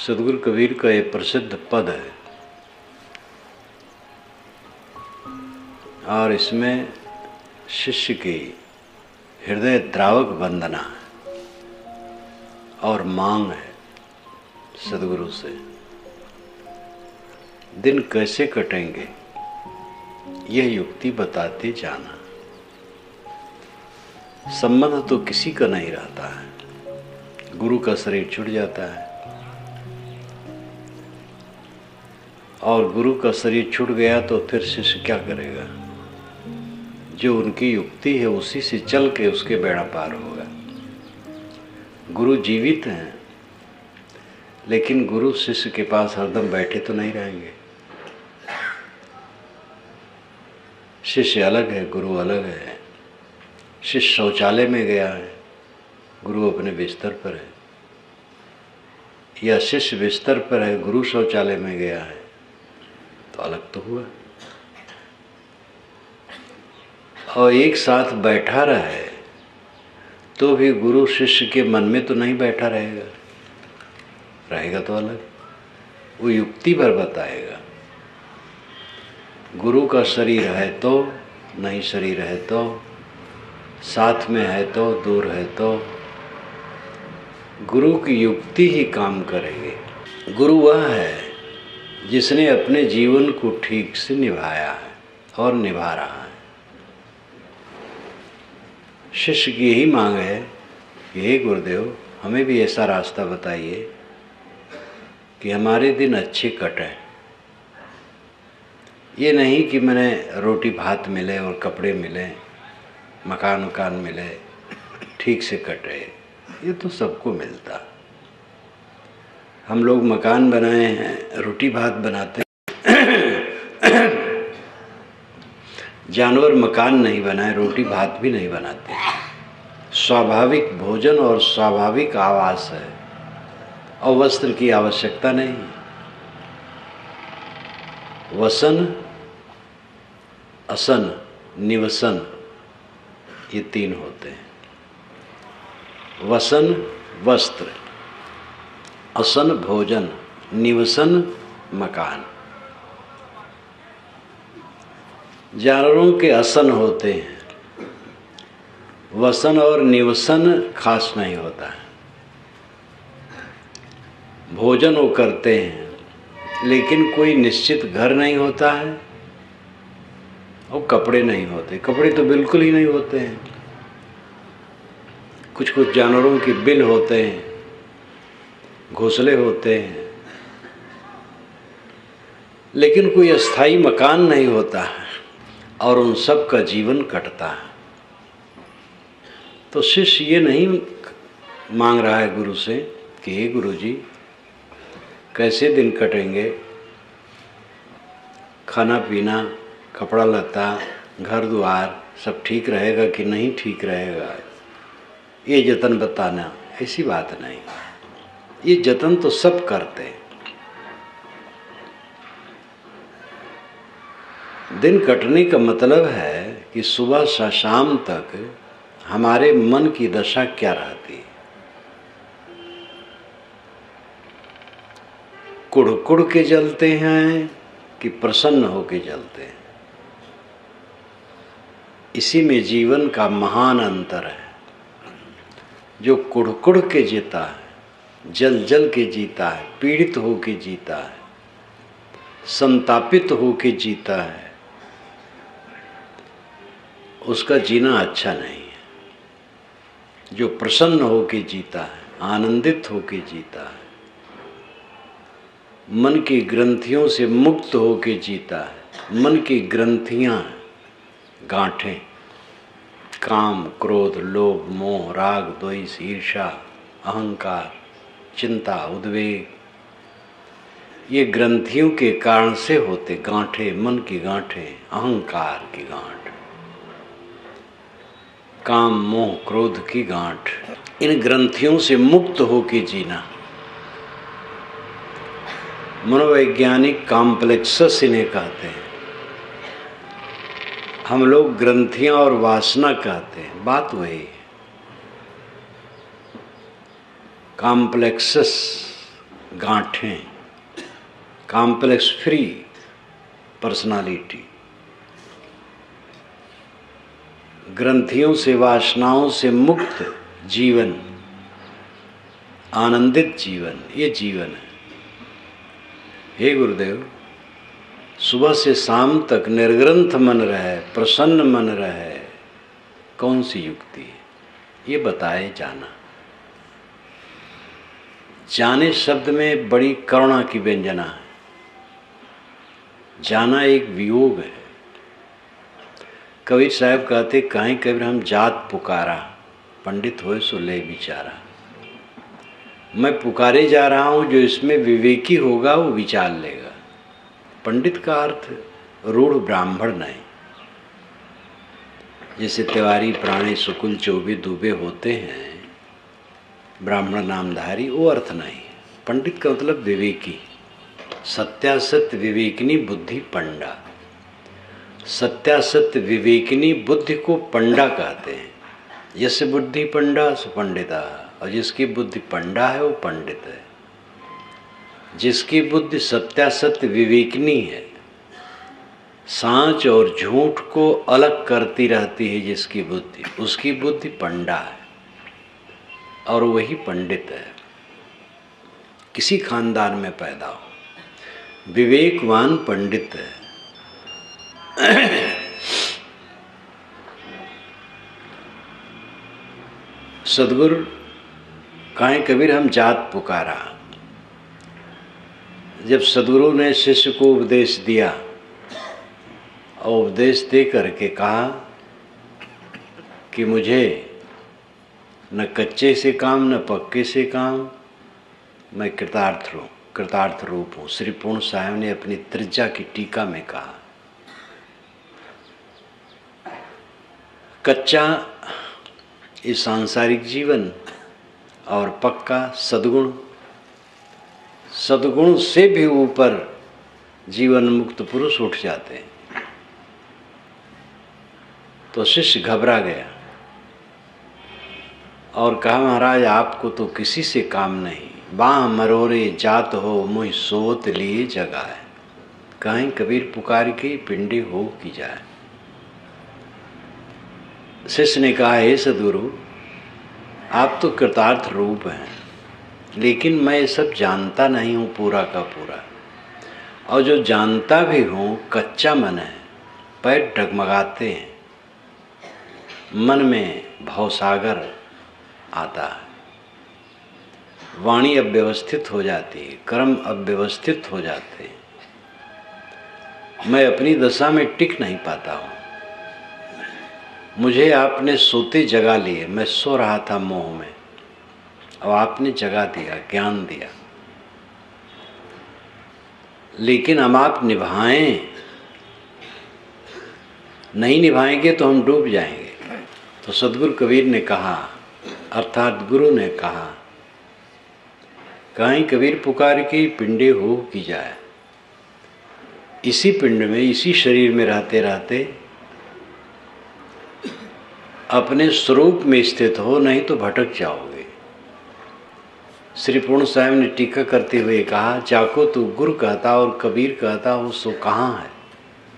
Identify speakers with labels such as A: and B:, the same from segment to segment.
A: सदगुरु कबीर का एक प्रसिद्ध पद है और इसमें शिष्य की हृदय द्रावक वंदना है और मांग है सदगुरु से। दिन कैसे कटेंगे यह युक्ति बताते जाना। संबंध तो किसी का नहीं रहता है, गुरु का शरीर छूट जाता है और गुरु का शरीर छूट गया तो फिर शिष्य क्या करेगा? जो उनकी युक्ति है उसी से चल के उसके बेड़ा पार होगा। गुरु जीवित हैं, लेकिन गुरु शिष्य के पास हरदम बैठे तो नहीं रहेंगे। शिष्य अलग है, गुरु अलग है। शिष्य शौचालय में गया है, गुरु अपने बिस्तर पर है, या शिष्य बिस्तर पर है, गुरु शौचालय में गया है, तो अलग तो हुआ। और एक साथ बैठा रहे तो भी गुरु शिष्य के मन में तो नहीं बैठा रहेगा, रहेगा तो अलग। वो युक्ति भर बताएगा। गुरु का शरीर है तो, नहीं शरीर है तो, साथ में है तो, दूर है तो, गुरु की युक्ति ही काम करेगी। गुरु वह है जिसने अपने जीवन को ठीक से निभाया है और निभा रहा है। शिष्य की यही मांग है कि हे गुरुदेव, हमें भी ऐसा रास्ता बताइए कि हमारे दिन अच्छे कटें। ये नहीं कि मैंने रोटी भात मिले और कपड़े मिले, मकान वकान मिले, ठीक से कटे। ये तो सबको मिलता। हम लोग मकान बनाए हैं, रोटी भात बनाते हैं। जानवर मकान नहीं बनाए, रोटी भात भी नहीं बनाते। स्वाभाविक भोजन और स्वाभाविक आवास है और वस्त्र की आवश्यकता नहीं। वसन, असन, निवसन, ये तीन होते हैं। वसन वस्त्र, असन भोजन, निवसन मकान। जानवरों के असन होते हैं, वसन और निवसन खास नहीं होता है। भोजन वो करते हैं लेकिन कोई निश्चित घर नहीं होता है और कपड़े नहीं होते। कपड़े तो बिल्कुल ही नहीं होते हैं। कुछ कुछ जानवरों के बिल होते हैं, घोंसले होते हैं, लेकिन कोई अस्थाई मकान नहीं होता है और उन सब का जीवन कटता है। तो शिष्य ये नहीं मांग रहा है गुरु से कि हे गुरु जी, कैसे दिन कटेंगे, खाना पीना, कपड़ा लत्ता, घर द्वार सब ठीक रहेगा कि नहीं ठीक रहेगा, ये जतन बताना। ऐसी बात नहीं। ये जतन तो सब करते हैं। दिन कटने का मतलब है कि सुबह से शाम तक हमारे मन की दशा क्या रहती है। कुड़ कुड़ के जलते हैं कि प्रसन्न होके जलते हैं। इसी में जीवन का महान अंतर है। जो कुड़ कुड़ के जीता है, जल जल के जीता है, पीड़ित होके जीता है, संतापित होके जीता है, उसका जीना अच्छा नहीं है। जो प्रसन्न होके जीता है, आनंदित होके जीता है, मन की ग्रंथियों से मुक्त होके जीता है। मन की ग्रंथियां, गांठें, काम, क्रोध, लोभ, मोह, राग, द्वेष, ईर्ष्या, अहंकार, चिंता, उद्वेग, ये ग्रंथियों के कारण से होते गांठें, मन की गांठें, अहंकार की गांठ, काम, मोह, क्रोध की गांठ। इन ग्रंथियों से मुक्त होके जीना। मनोवैज्ञानिक कॉम्प्लेक्सस इन्हें कहते हैं। हम लोग ग्रंथियां और वासना कहते हैं, बात वही है। कॉम्प्लेक्सस गांठें, कॉम्प्लेक्स फ्री पर्सनालिटी, ग्रंथियों से वासनाओं से मुक्त जीवन, आनंदित जीवन, ये जीवन है। हे गुरुदेव, सुबह से शाम तक निर्ग्रंथ मन रहे, प्रसन्न मन रहे, कौन सी युक्ति है? ये बताए जाना। जाने शब्द में बड़ी करुणा की व्यंजना है। जाना एक वियोग है। कबीर साहब कहते, कहीं कबीर हम जात पुकारा, पंडित होए सो ले बिचारा। मैं पुकारे जा रहा हूँ, जो इसमें विवेकी होगा वो विचार लेगा। पंडित का अर्थ रूढ़ ब्राह्मण नहीं, जैसे तिवारी प्राणी सुकुल चौबे दुबे होते हैं ब्राह्मण नामधारी, वो अर्थ नहीं। पंडित का मतलब विवेकी, सत्यासत्य विवेकिनी बुद्धि पंडा। सत्यासत्य विवेकिनी बुद्धि को पंडा कहते हैं। यस्य बुद्धि पंडा सो पंडिता, और जिसकी बुद्धि पंडा है वो पंडित है। जिसकी बुद्धि सत्यासत्य विवेकिनी है, सांच और झूठ को अलग करती रहती है जिसकी बुद्धि, उसकी बुद्धि पंडा है और वही पंडित है। किसी खानदान में पैदा हो, विवेकवान पंडित है। सदगुरु कहें कबीर हम जात पुकारा। जब सदगुरु ने शिष्य को उपदेश दिया और उपदेश दे करके कहा कि मुझे न कच्चे से काम न पक्के से काम, मैं कृतार्थ रूप हूँ। श्री पूर्ण साहब ने अपनी त्रिज्या की टीका में कहा, कच्चा ये सांसारिक जीवन और पक्का सद्गुण। सद्गुण से भी ऊपर जीवन मुक्त पुरुष उठ जाते हैं। तो शिष्य घबरा गया और कहा, महाराज आपको तो किसी से काम नहीं, बाह मरोरे जात हो मुझ सोत लिए जगाए। कहीं कबीर पुकार के पिंडी हो की जाए। शिष्य ने कहा, हे सद्गुरु आप तो कृतार्थ रूप हैं, लेकिन मैं ये सब जानता नहीं हूँ पूरा का पूरा, और जो जानता भी हूँ कच्चा मन है, पैर डगमगाते हैं, मन में भवसागर आता है, वाणी अव्यवस्थित हो जाती है, कर्म अव्यवस्थित हो जाते हैं, मैं अपनी दशा में टिक नहीं पाता हूँ। मुझे आपने सोते जगा लिए, मैं सो रहा था मोह में, और आपने जगा दिया, ज्ञान दिया, लेकिन हम आप निभाएं, नहीं निभाएंगे तो हम डूब जाएंगे। तो सद्गुरु कबीर ने कहा, अर्थात गुरु ने कहा, कहीं कबीर पुकार के पिंडे हो की जाए। इसी पिंड में, इसी शरीर में रहते रहते अपने स्वरूप में स्थित हो, नहीं तो भटक जाओगे। श्री पूर्ण साहब ने टीका करते हुए कहा, जाको तू गुरु कहता और कबीर कहता हो सो कहाँ है।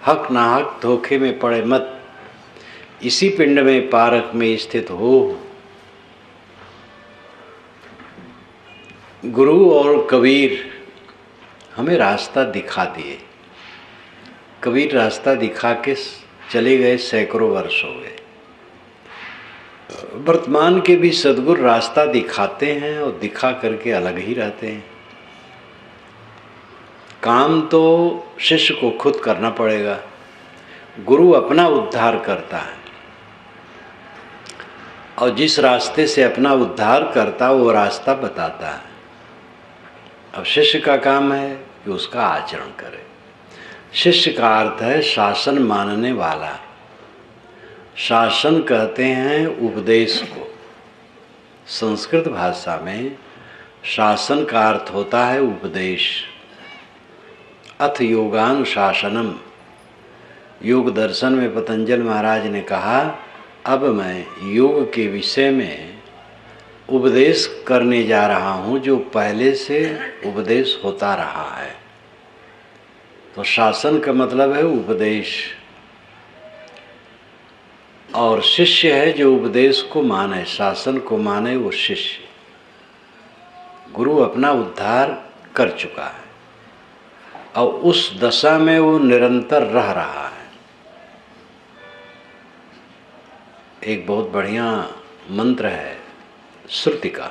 A: हक ना हक धोखे में पड़े मत, इसी पिंड में पारक में स्थित हो। गुरु और कबीर हमें रास्ता दिखा दिए। कबीर रास्ता दिखा के चले गए, सैकड़ों वर्ष हो गए। वर्तमान के भी सद्गुरु रास्ता दिखाते हैं और दिखा करके अलग ही रहते हैं। काम तो शिष्य को खुद करना पड़ेगा, गुरु अपना उद्धार करता है, और जिस रास्ते से अपना उद्धार करता वो रास्ता बताता है। अब शिष्य का काम है कि उसका आचरण करे। शिष्य का अर्थ है शासन मानने वाला। शासन कहते हैं उपदेश को। संस्कृत भाषा में शासन का अर्थ होता है उपदेश। अथ योगानुशासनम, योग दर्शन में पतंजल महाराज ने कहा, अब मैं योग के विषय में उपदेश करने जा रहा हूँ जो पहले से उपदेश होता रहा है। तो शासन का मतलब है उपदेश, और शिष्य है जो उपदेश को माने, शासन को माने, वो शिष्य। गुरु अपना उद्धार कर चुका है और उस दशा में वो निरंतर रह रहा है। एक बहुत बढ़िया मंत्र है श्रुति का,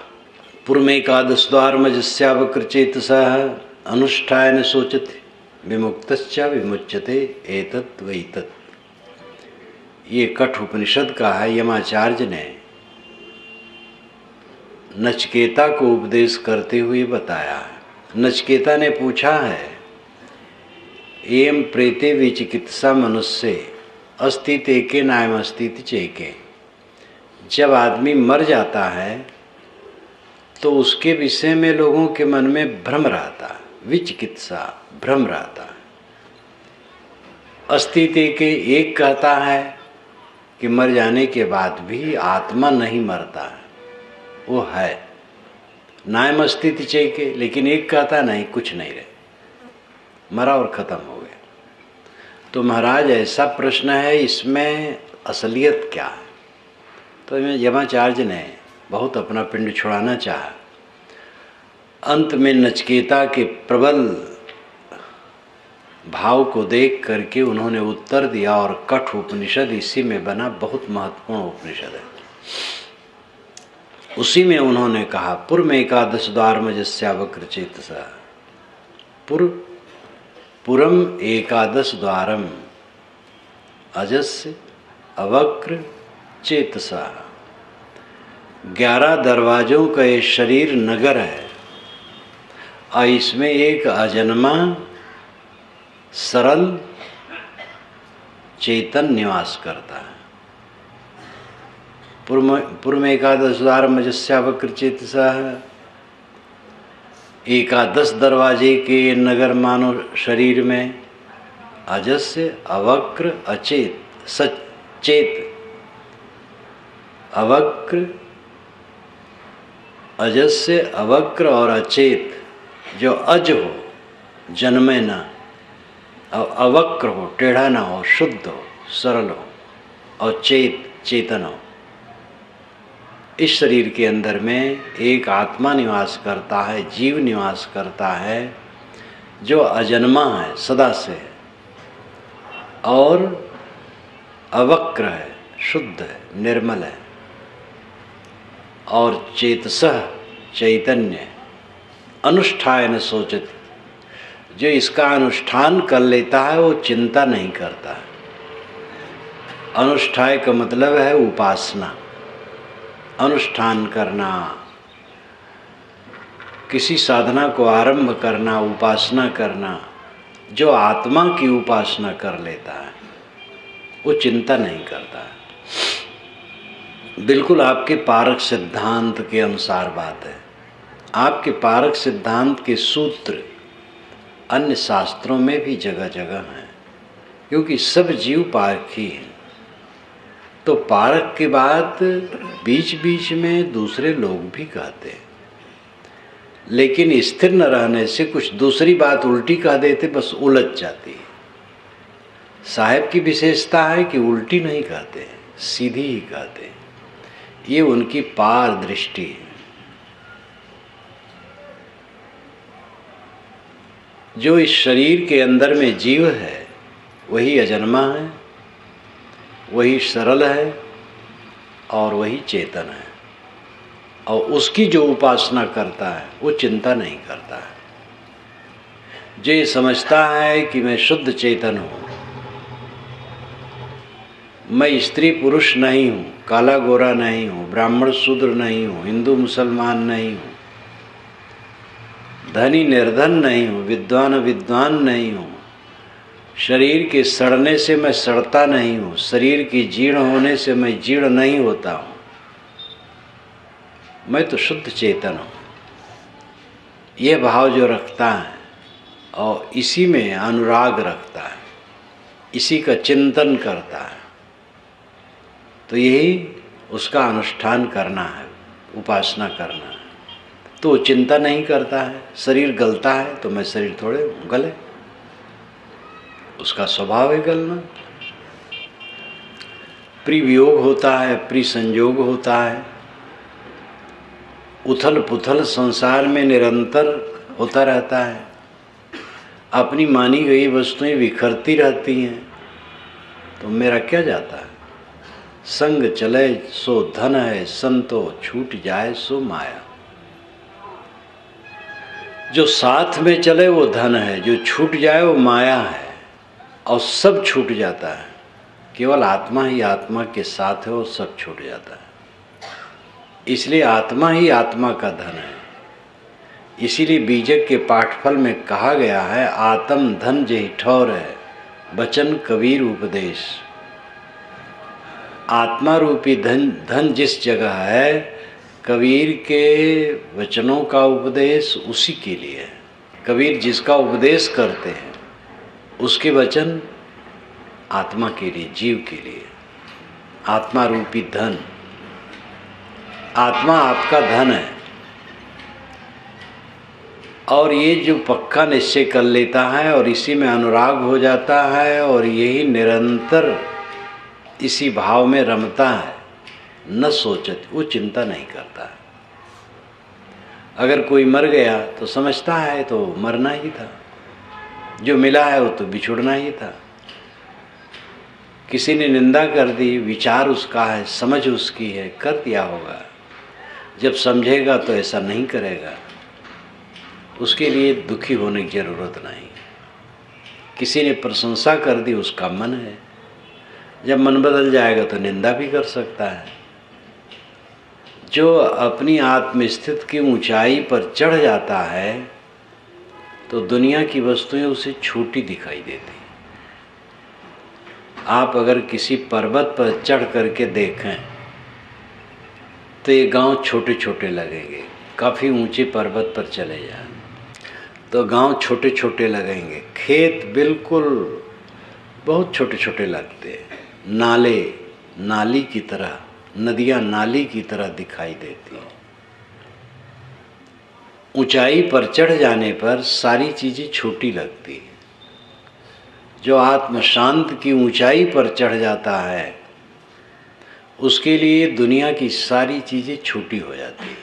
A: पूर्वेकादश द्वार मजस्यावकृचेतसः अनुष्ठायन सोचते विमुक्तश्च विमुच्यते एतत् वैतत्। ये कठ उपनिषद का है। यमाचार्य ने नचिकेता को उपदेश करते हुए बताया है। नचिकेता ने पूछा है, एम प्रेते विचिकित्सा मनुष्य अस्तित एके नायम अस्तित चेके। जब आदमी मर जाता है तो उसके विषय में लोगों के मन में भ्रम रहता है, विचिकित्सा भ्रम रहता है। अस्तित एके, एक कहता है कि मर जाने के बाद भी आत्मा नहीं मरता है, वो है नायम अस्तित चेके। लेकिन एक कहता नहीं, कुछ नहीं रहे, मरा और ख़त्म हो गया। तो महाराज ऐसा प्रश्न है, इसमें असलियत क्या है? तो यमाचार्य ने बहुत अपना पिंड छुड़ाना चाहा। अंत में नचिकेता के प्रबल भाव को देख करके उन्होंने उत्तर दिया, और कठ उपनिषद इसी में बना, बहुत महत्वपूर्ण उपनिषद है। उसी में उन्होंने कहा, पूर्व एकादश द्वार मजस्यावक्र चेतसा, पुरम एकादश द्वारम अजस्य अवक्र चेतसा। 11 दरवाजों का ये शरीर नगर है और इसमें एक अजन्मा सरल चेतन निवास करता है। पूर्व एकादश द्वार मजस्यावक्र चेतसा है। 11 दरवाजे के नगर मानो शरीर में अजस्य अवक्र अचेत सचेत। अवक्र, अजस्य अवक्र और अचेत। जो अज हो, जन्मे ना, और अवक्र हो, टेढ़ा ना हो, शुद्ध हो, सरल हो, और चेतन हो। इस शरीर के अंदर में एक आत्मा निवास करता है, जीव निवास करता है, जो अजन्मा है, सदा से है, और अवक्र है, शुद्ध है, निर्मल है, और चेतसः चैतन्य। अनुष्ठान सोचत, जो इसका अनुष्ठान कर लेता है वो चिंता नहीं करता। अनुष्ठान का मतलब है उपासना, अनुष्ठान करना, किसी साधना को आरंभ करना, उपासना करना। जो आत्मा की उपासना कर लेता है वो चिंता नहीं करता है। बिल्कुल आपके पारक सिद्धांत के अनुसार बात है। आपके पारक सिद्धांत के सूत्र अन्य शास्त्रों में भी जगह जगह हैं, क्योंकि सब जीव पारखी हैं। तो पारक के बाद बीच बीच में दूसरे लोग भी कहते हैं, लेकिन स्थिर न रहने से कुछ दूसरी बात उल्टी कह देते, बस उलझ जाती है। साहब की विशेषता है कि उल्टी नहीं कहते, सीधी ही कहते हैं। ये उनकी पार दृष्टि है। जो इस शरीर के अंदर में जीव है वही अजन्मा है, वही सरल है, और वही चेतन है, और उसकी जो उपासना करता है वो चिंता नहीं करता है। जो ये समझता है कि मैं शुद्ध चेतन हूँ, मैं स्त्री पुरुष नहीं हूँ, काला गोरा नहीं हूँ, ब्राह्मण शूद्र नहीं हूँ, हिंदू मुसलमान नहीं हूँ, धनी निर्धन नहीं हूँ, विद्वान विद्वान नहीं हूँ, शरीर के सड़ने से मैं सड़ता नहीं हूँ, शरीर की जीर्ण होने से मैं जीर्ण नहीं होता हूँ, मैं तो शुद्ध चेतन हूँ। यह भाव जो रखता है और इसी में अनुराग रखता है, इसी का चिंतन करता है, तो यही उसका अनुष्ठान करना है। उपासना करना, तो चिंता नहीं करता है। शरीर गलता है तो मैं शरीर थोड़े गले, उसका स्वभाव है गलना। प्रिवियोग होता है, प्रिसंयोग होता है, उथल पुथल संसार में निरंतर होता रहता है। अपनी मानी गई वस्तुएं बिखरती रहती हैं, तो मेरा क्या जाता है। संग चले सो धन है, संतो छूट जाए सो माया। जो साथ में चले वो धन है, जो छूट जाए वो माया है। और सब छूट जाता है, केवल आत्मा ही आत्मा के साथ है और सब छूट जाता है। इसलिए आत्मा ही आत्मा का धन है। इसीलिए बीजक के पाठफल में कहा गया है, आत्म धन जेहि ठौर है, बचन कबीर उपदेश। आत्मा रूपी धन जिस जगह है, कबीर के वचनों का उपदेश उसी के लिए है। कबीर जिसका उपदेश करते हैं उसके वचन आत्मा के लिए, जीव के लिए। आत्मा रूपी धन, आत्मा आपका धन है। और ये जो पक्का निश्चय कर लेता है और इसी में अनुराग हो जाता है और यही निरंतर इसी भाव में रमता है, न सोचत, वो चिंता नहीं करता है। अगर कोई मर गया तो समझता है तो मरना ही था, जो मिला है वो तो बिछुड़ना ही था। किसी ने निंदा कर दी, विचार उसका है, समझ उसकी है, कर दिया होगा। जब समझेगा तो ऐसा नहीं करेगा, उसके लिए दुखी होने की जरूरत नहीं। किसी ने प्रशंसा कर दी, उसका मन है, जब मन बदल जाएगा तो निंदा भी कर सकता है। जो अपनी आत्मस्थिति की ऊंचाई पर चढ़ जाता है तो दुनिया की वस्तुएं उसे छोटी दिखाई देती। आप अगर किसी पर्वत पर चढ़ करके देखें तो ये गांव छोटे छोटे लगेंगे। काफ़ी ऊंचे पर्वत पर चले जाएं तो गांव छोटे छोटे लगेंगे, खेत बिल्कुल बहुत छोटे छोटे लगते हैं, नाले नाली की तरह, नदियां नाली की तरह दिखाई देती हैं। ऊंचाई पर चढ़ जाने पर सारी चीज़ें छोटी लगती हैं। जो आत्म शांत की ऊंचाई पर चढ़ जाता है उसके लिए दुनिया की सारी चीज़ें छोटी हो जाती हैं।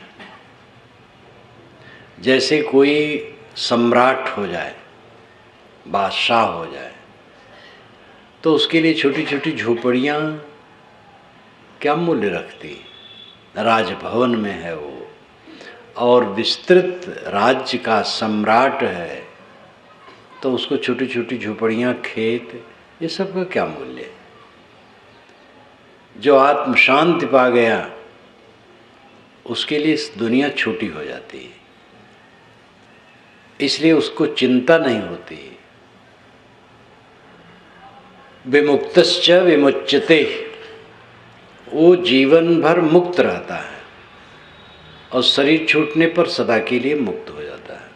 A: जैसे कोई सम्राट हो जाए, बादशाह हो जाए, तो उसके लिए छोटी छोटी झोपड़ियाँ क्या मूल्य रखती। राजभवन में है वो और विस्तृत राज्य का सम्राट है, तो उसको छोटी छोटी झोपड़ियाँ, खेत, ये सब का क्या मूल्य है। जो आत्म शांति पा गया उसके लिए इस दुनिया छोटी हो जाती है, इसलिए उसको चिंता नहीं होती। विमुक्तश्च विमुच्यते, वो जीवन भर मुक्त रहता है और शरीर छूटने पर सदा के लिए मुक्त हो जाता है।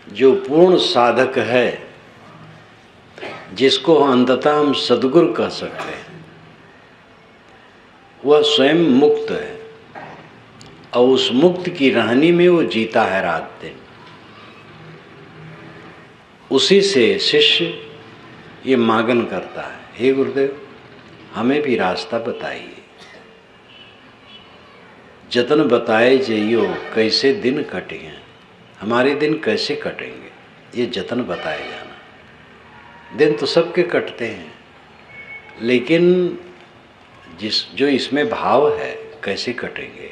A: जो पूर्ण साधक है, जिसको अंततः हम सद्गुरु कह सकते हैं, वह स्वयं मुक्त है और उस मुक्त की रहनी में वो जीता है रात दिन। उसी से शिष्य ये मांगन करता है, हे गुरुदेव हमें भी रास्ता बताइए। जतन बताए जइयो कैसे दिन कटे हैं, हमारे दिन कैसे कटेंगे, ये जतन बताए जाना। दिन तो सबके कटते हैं, लेकिन जो इसमें भाव है कैसे कटेंगे।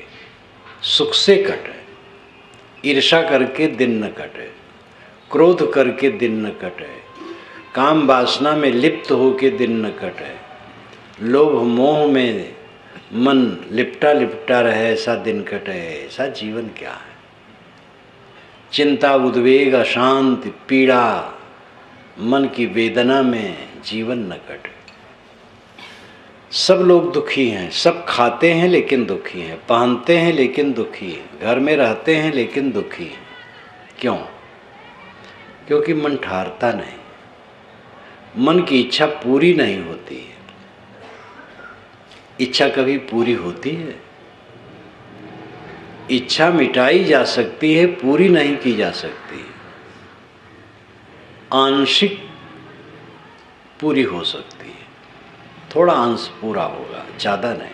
A: सुख से कटे, ईर्ष्या करके दिन न कटे, क्रोध करके दिन न कटे, काम वासना में लिप्त होके दिन न कटे, लोभ मोह में मन लिपटा लिपटा रहे ऐसा दिन कटे। ऐसा जीवन क्या है। चिंता, उद्वेग, अशांति, पीड़ा, मन की वेदना में जीवन न कटे। सब लोग दुखी हैं, सब खाते हैं लेकिन दुखी हैं, पहनते हैं लेकिन दुखी हैं, घर में रहते हैं लेकिन दुखी हैं। क्यों? क्योंकि मन ठहरता नहीं, मन की इच्छा पूरी नहीं होती है। इच्छा कभी पूरी होती है? इच्छा मिटाई जा सकती है, पूरी नहीं की जा सकती। आंशिक पूरी हो सकती है, थोड़ा अंश पूरा होगा, ज़्यादा नहीं।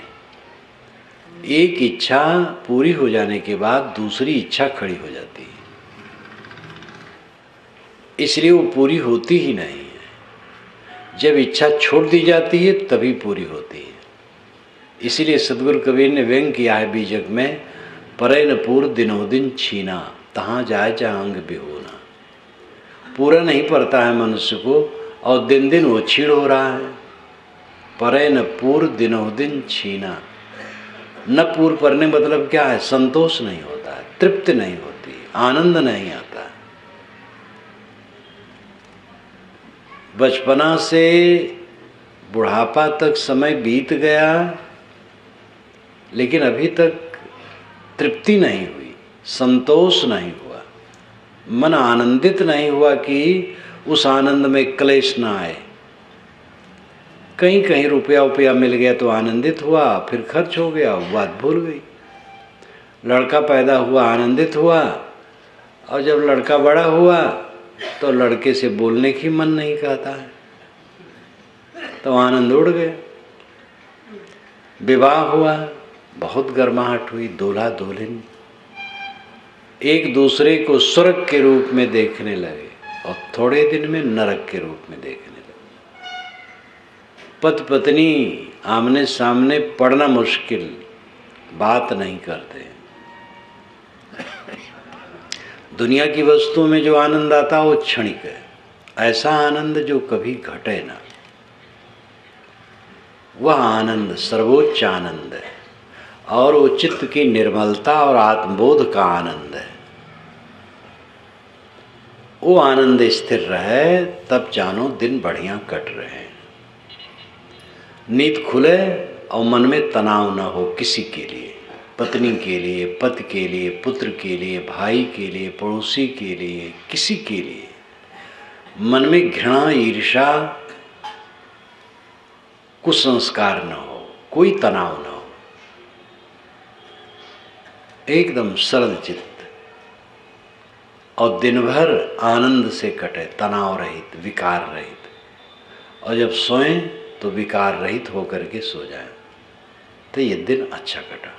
A: एक इच्छा पूरी हो जाने के बाद दूसरी इच्छा खड़ी हो जाती है, इसलिए वो पूरी होती ही नहीं है। जब इच्छा छोड़ दी जाती है तभी पूरी होती है। इसीलिए सदगुरु कबीर ने व्यंग किया है बीजक में, परे न पूर दिनों दिन छीना, तहाँ जाए जहाँ अंग बिहोना। पूरा नहीं पड़ता है मनुष्य को और दिन दिन वो छीण हो रहा है। परे न पूर दिनों दिन छीना, न पूर पड़ने मतलब क्या है? संतोष नहीं होता है, तृप्ति नहीं होती, आनंद नहीं आता। बचपना से बुढ़ापा तक समय बीत गया, लेकिन अभी तक तृप्ति नहीं हुई, संतोष नहीं हुआ, मन आनंदित नहीं हुआ कि उस आनंद में क्लेश ना आए। कहीं कहीं रुपया मिल गया तो आनंदित हुआ, फिर खर्च हो गया, बात भूल गई। लड़का पैदा हुआ, आनंदित हुआ, और जब लड़का बड़ा हुआ तो लड़के से बोलने की मन नहीं कहता है, तो आनंद उड़ गया। विवाह हुआ, बहुत गर्माहट हुई, दूल्हा दुल्हन एक दूसरे को स्वर्ग के रूप में देखने लगे और थोड़े दिन में नरक के रूप में देखने लगे। पति पत्नी आमने सामने पड़ना मुश्किल, बात नहीं करते। दुनिया की वस्तुओं में जो आनंद आता वो क्षणिक है, ऐसा आनंद जो कभी घटे ना, वह आनंद सर्वोच्च आनंद है। और वो चित्त की निर्मलता और आत्मबोध का आनंद है। वो आनंद स्थिर रहे तब जानो दिन बढ़िया कट रहे हैं। नींद खुले और मन में तनाव न हो किसी के लिए, पत्नी के लिए, पति के लिए, पुत्र के लिए, भाई के लिए, पड़ोसी के लिए, किसी के लिए मन में घृणा, ईर्ष्या, कुसंस्कार न हो, कोई तनाव न हो, एकदम सरल चित्त, और दिन भर आनंद से कटे, तनाव रहित, विकार रहित। और जब सोएं तो विकार रहित होकर के सो जाएं, तो ये दिन अच्छा कटा।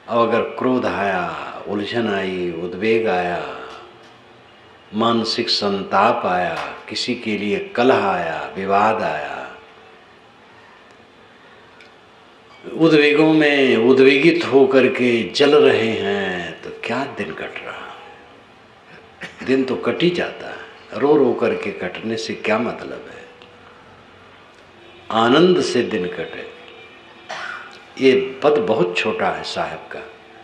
A: और अगर क्रोध आया, उलझन आई, उद्वेग आया, मानसिक संताप आया, किसी के लिए कलह आया, विवाद आया, उद्वेगों में उद्वेगित होकर के जल रहे हैं, तो क्या दिन कट रहा है? दिन तो कट ही जाता है। रो रो करके कटने से क्या मतलब है? आनंद से दिन कटे। ये पद बहुत छोटा है साहब का,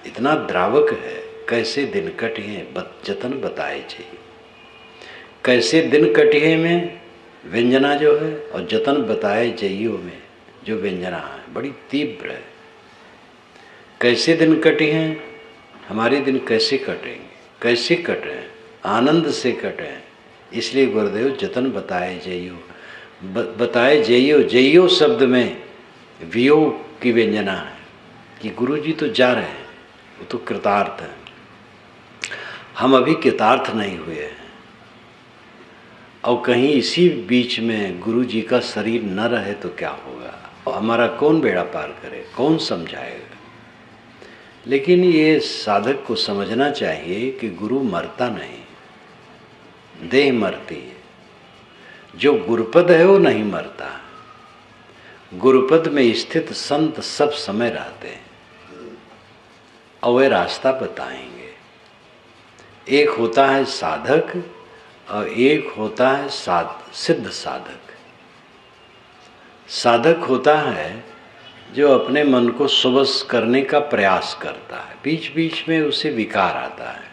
A: इतना द्रावक है। कैसे दिन कटिए जतन बताए चाहिए। कैसे दिन कटिए में व्यंजना जो है, और जतन बताए जइयो में जो व्यंजना है, बड़ी तीव्र है। कैसे दिन कटे हैं, हमारे दिन कैसे कटेंगे, कैसे कटें? आनंद से कटें। इसलिए गुरुदेव जतन बताए जइयो, बताए जइयो। जइयो शब्द में वियोग की व्यंजना है कि गुरु जी तो जा रहे हैं, वो तो कृतार्थ है, हम अभी कृतार्थ नहीं हुए हैं। और कहीं इसी बीच में गुरु जी का शरीर न रहे तो क्या होगा? और हमारा कौन बेड़ा पार करे, कौन समझाएगा? लेकिन ये साधक को समझना चाहिए कि गुरु मरता नहीं, देह मरती है। जो गुरुपद है वो नहीं मरता। गुरुपद में स्थित संत सब समय रहते हैं और वे रास्ता बताएंगे। एक होता है साधक और एक होता है सिद्ध साधक। साधक होता है जो अपने मन को सुबस करने का प्रयास करता है, बीच बीच में उसे विकार आता है,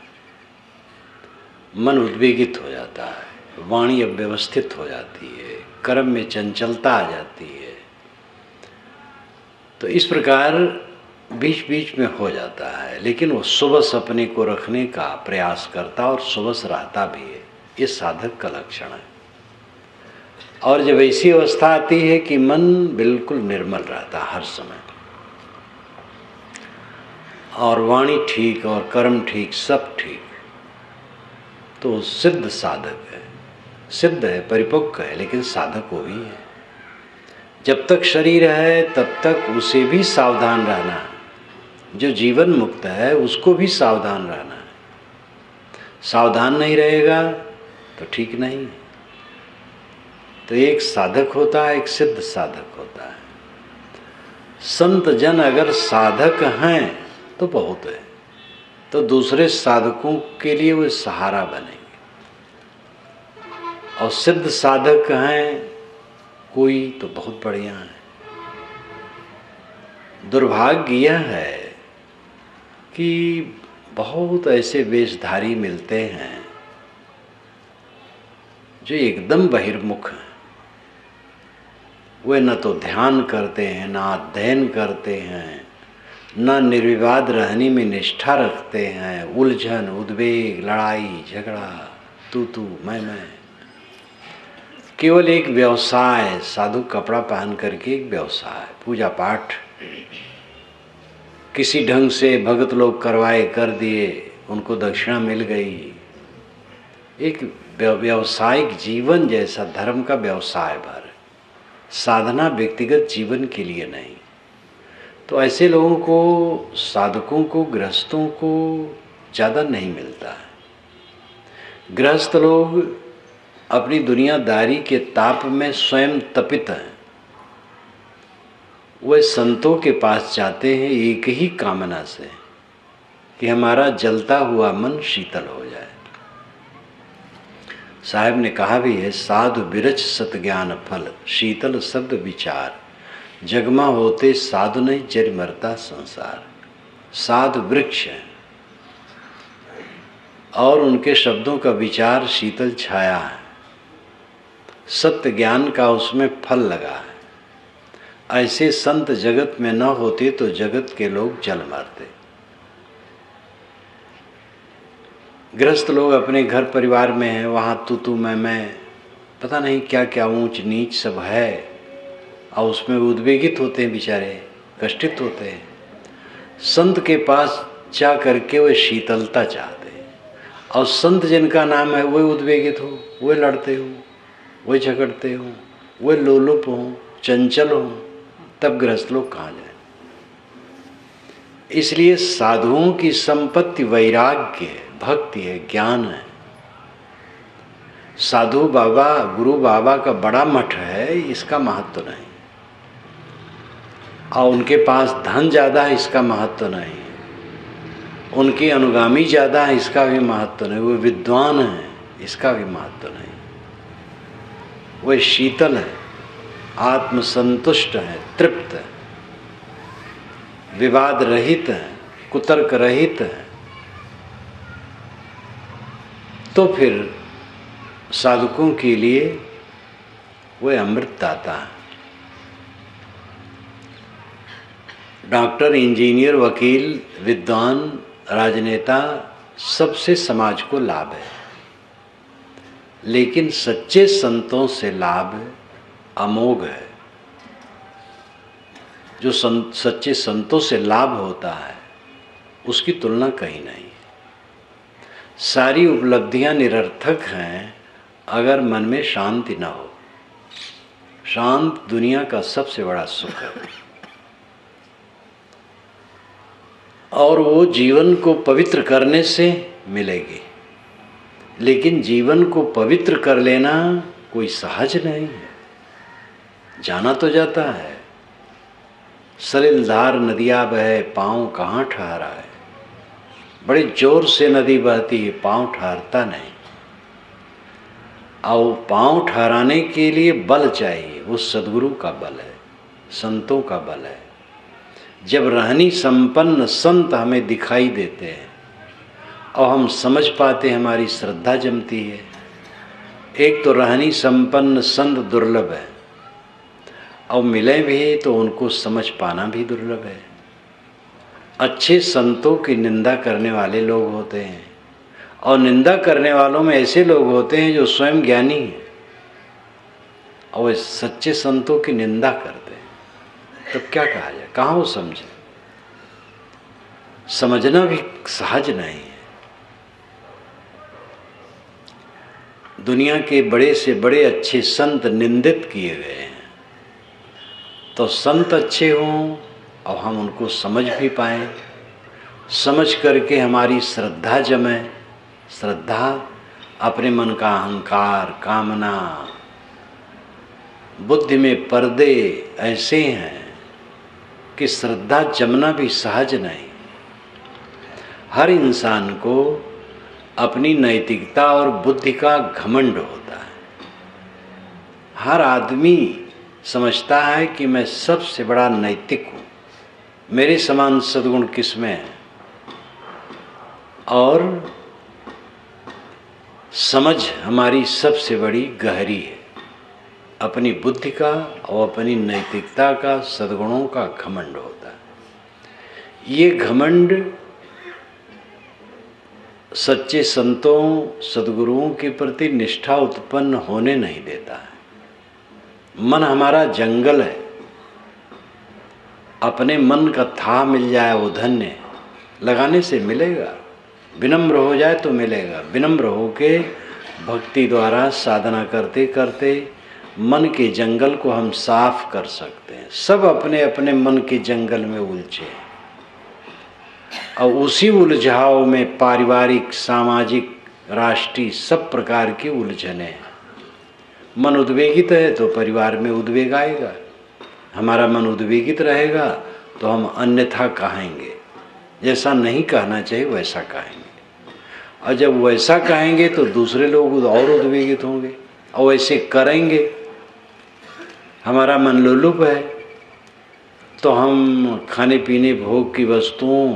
A: मन उद्वेगित हो जाता है, वाणी अव्यवस्थित हो जाती है, कर्म में चंचलता आ जाती है। तो इस प्रकार बीच बीच में हो जाता है, लेकिन वो सुबस अपने को रखने का प्रयास करता और सुबस रहता भी है। ये साधक का लक्षण है। और जब ऐसी अवस्था आती है कि मन बिल्कुल निर्मल रहता हर समय, और वाणी ठीक और कर्म ठीक, सब ठीक, तो सिद्ध साधक है। सिद्ध है, परिपक्व है, लेकिन साधक वो भी है। जब तक शरीर है तब तक उसे भी सावधान रहना है। जो जीवन मुक्त है उसको भी सावधान रहना है। सावधान नहीं रहेगा तो ठीक नहीं। तो एक साधक होता है, एक सिद्ध साधक होता है। संत जन अगर साधक हैं तो बहुत है, तो दूसरे साधकों के लिए वो सहारा बनेंगे। और सिद्ध साधक हैं कोई तो बहुत बढ़िया है। दुर्भाग्य यह है कि बहुत ऐसे वेशधारी मिलते हैं जो एकदम बहिर्मुख हैं। वे न तो ध्यान करते हैं, न अध्ययन करते हैं, न निर्विवाद रहने में निष्ठा रखते हैं। उलझन, उद्वेग, लड़ाई झगड़ा, तू मैं। केवल एक व्यवसाय, साधु कपड़ा पहन करके एक व्यवसाय, पूजा पाठ किसी ढंग से भगत लोग करवाए, कर दिए, उनको दक्षिणा मिल गई। एक व्यवसायिक जीवन जैसा धर्म का व्यवसाय भर, साधना व्यक्तिगत जीवन के लिए नहीं। तो ऐसे लोगों को, साधकों को, गृहस्थों को ज़्यादा नहीं मिलता है। गृहस्थ लोग अपनी दुनियादारी के ताप में स्वयं तपित हैं। वे संतों के पास जाते हैं एक ही कामना से कि हमारा जलता हुआ मन शीतल हो जाए। साहब ने कहा भी है, साधु बिरच सत ज्ञान फल, शीतल शब्द विचार, जगमा होते साधु नहीं जर मरता संसार। साधु वृक्ष है और उनके शब्दों का विचार शीतल छाया है। सत्य ज्ञान का उसमें फल लगा है। ऐसे संत जगत में न होते तो जगत के लोग जल मरते। गृहस्थ लोग अपने घर परिवार में हैं, वहाँ तू मैं, पता नहीं क्या क्या ऊंच नीच सब है, और उसमें उद्वेगित होते हैं, बेचारे कष्टित होते हैं। संत के पास जा करके वे शीतलता चाहते हैं, और संत जिनका नाम है वे उद्वेगित हो, वे लड़ते हो, वे झगड़ते हो, वे लोलुप हों, चंचल हों, तब गृहस्थ लोग कहाँ जाए। इसलिए साधुओं की संपत्ति वैराग्य है, भक्ति है, ज्ञान है। साधु बाबा, गुरु बाबा का बड़ा मठ है, इसका महत्व नहीं, और उनके पास धन ज़्यादा है, इसका महत्व नहीं, उनके अनुगामी ज़्यादा है, इसका भी महत्व नहीं, वो विद्वान हैं, इसका भी महत्व नहीं। वे शीतल है, आत्मसंतुष्ट है, तृप्त है, विवाद रहित है, कुतर्क रहित है। तो फिर साधकों के लिए वे अमृतदाता है। डॉक्टर, इंजीनियर, वकील, विद्वान, राजनेता, सबसे समाज को लाभ है, लेकिन सच्चे संतों से लाभ अमोघ है। जो सच्चे संतों से लाभ होता है उसकी तुलना कहीं नहीं। सारी उपलब्धियां निरर्थक हैं अगर मन में शांति न हो। शांत दुनिया का सबसे बड़ा सुख है, और वो जीवन को पवित्र करने से मिलेगी। लेकिन जीवन को पवित्र कर लेना कोई सहज नहीं है। जाना तो जाता है, सलिलधार नदियाँ बहे, पाँव कहाँ ठहरा है। बड़े जोर से नदी बहती है, पाँव ठहरता नहीं। और पाँव ठहराने के लिए बल चाहिए, वो सद्गुरु का बल है, संतों का बल है। जब रहनी संपन्न संत हमें दिखाई देते हैं और हम समझ पाते, हमारी श्रद्धा जमती है। एक तो रहनी संपन्न संत दुर्लभ है, और मिले भी तो उनको समझ पाना भी दुर्लभ है। अच्छे संतों की निंदा करने वाले लोग होते हैं, और निंदा करने वालों में ऐसे लोग होते हैं जो स्वयं ज्ञानी हैं, और वे सच्चे संतों की निंदा करते हैं। तब क्या कहा जाए, कहाँ वो समझे। समझना भी सहज नहीं है। दुनिया के बड़े से बड़े अच्छे संत निंदित किए गए हैं, तो संत अच्छे हों और हम उनको समझ भी पाएं, समझ करके हमारी श्रद्धा जमे। श्रद्धा अपने मन का अहंकार, कामना, बुद्धि में पर्दे ऐसे हैं कि श्रद्धा जमना भी सहज नहीं। हर इंसान को अपनी नैतिकता और बुद्धि का घमंड होता है। हर आदमी समझता है कि मैं सबसे बड़ा नैतिक हूँ, मेरे समान सद्गुण किसमें है। और समझ हमारी सबसे बड़ी गहरी है, अपनी बुद्धि का और अपनी नैतिकता का, सद्गुणों का घमंड होता है। ये घमंड सच्चे संतों, सद्गुरुओं के प्रति निष्ठा उत्पन्न होने नहीं देता है। मन हमारा जंगल है, अपने मन का था मिल जाए वो धन्य है। लगाने से मिलेगा, विनम्र हो जाए तो मिलेगा। विनम्र होके भक्ति द्वारा साधना करते करते मन के जंगल को हम साफ कर सकते हैं। सब अपने अपने मन के जंगल में उलझे हैं और उसी उलझाव में पारिवारिक, सामाजिक, राष्ट्रीय सब प्रकार की उलझने हैं। मन उद्वेगित है तो परिवार में उद्वेग आएगा, हमारा मन उद्वेगित रहेगा तो हम अन्यथा कहेंगे, जैसा नहीं कहना चाहिए वैसा कहेंगे, और जब वैसा कहेंगे तो दूसरे लोग और उद्वेगित होंगे और वैसे करेंगे। हमारा मन लोलुप है तो हम खाने पीने भोग की वस्तुओं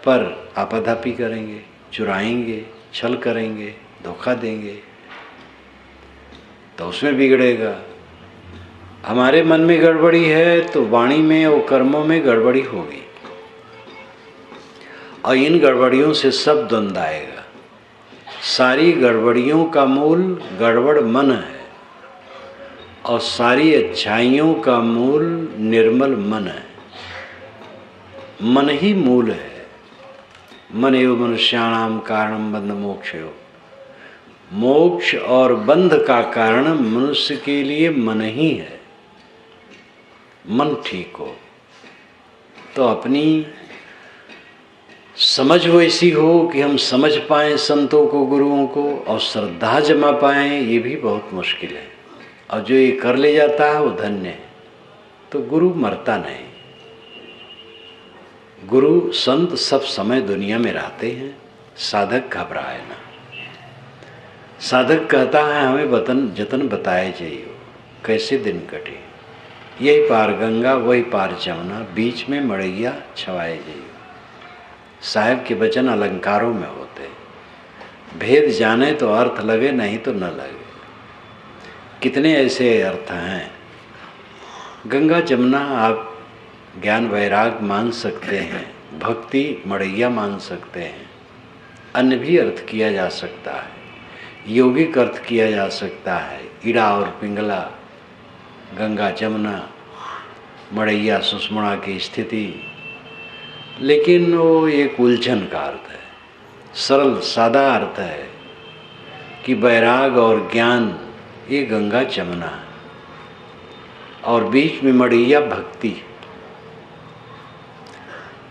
A: पर आपाधापी करेंगे, चुराएंगे, छल करेंगे, धोखा देंगे, तो उसमें बिगड़ेगा। हमारे मन में गड़बड़ी है तो वाणी में और कर्मों में गड़बड़ी होगी, और इन गड़बड़ियों से सब द्वंद्व आएगा। सारी गड़बड़ियों का मूल गड़बड़ मन है और सारी अच्छाइयों का मूल निर्मल मन है। मन ही मूल है। मन एव मनुष्याणाम कारणम बंध मोक्षयो। मोक्ष और बंध का कारण मनुष्य के लिए मन ही है। मन ठीक हो तो अपनी समझ वैसी हो कि हम समझ पाएं संतों को, गुरुओं को, और श्रद्धा जमा पाएं, ये भी बहुत मुश्किल है। और जो ये कर ले जाता है वो धन्य है। तो गुरु मरता नहीं। गुरु संत सब समय दुनिया में रहते हैं, साधक घबराए ना। साधक कहता है हमें जतन बताए जाइए, कैसे दिन कटे। यही पार गंगा वही पार जमुना, बीच में मड़ैया छवाए जाइए। साहब के वचन अलंकारों में होते, भेद जाने तो अर्थ लगे, नहीं तो न लगे। कितने ऐसे अर्थ हैं। गंगा जमुना आप ज्ञान वैराग मान सकते हैं, भक्ति मड़ैया मान सकते हैं, अन्य भी अर्थ किया जा सकता है, यौगिक अर्थ किया जा सकता है। इड़ा और पिंगला, गंगा जमुना, मड़ैया सुषमणा की स्थिति, लेकिन वो एक उलझन का अर्थ है। सरल सादा अर्थ है कि वैराग और ज्ञान ये गंगा जमुना है और बीच में मड़ैया भक्ति।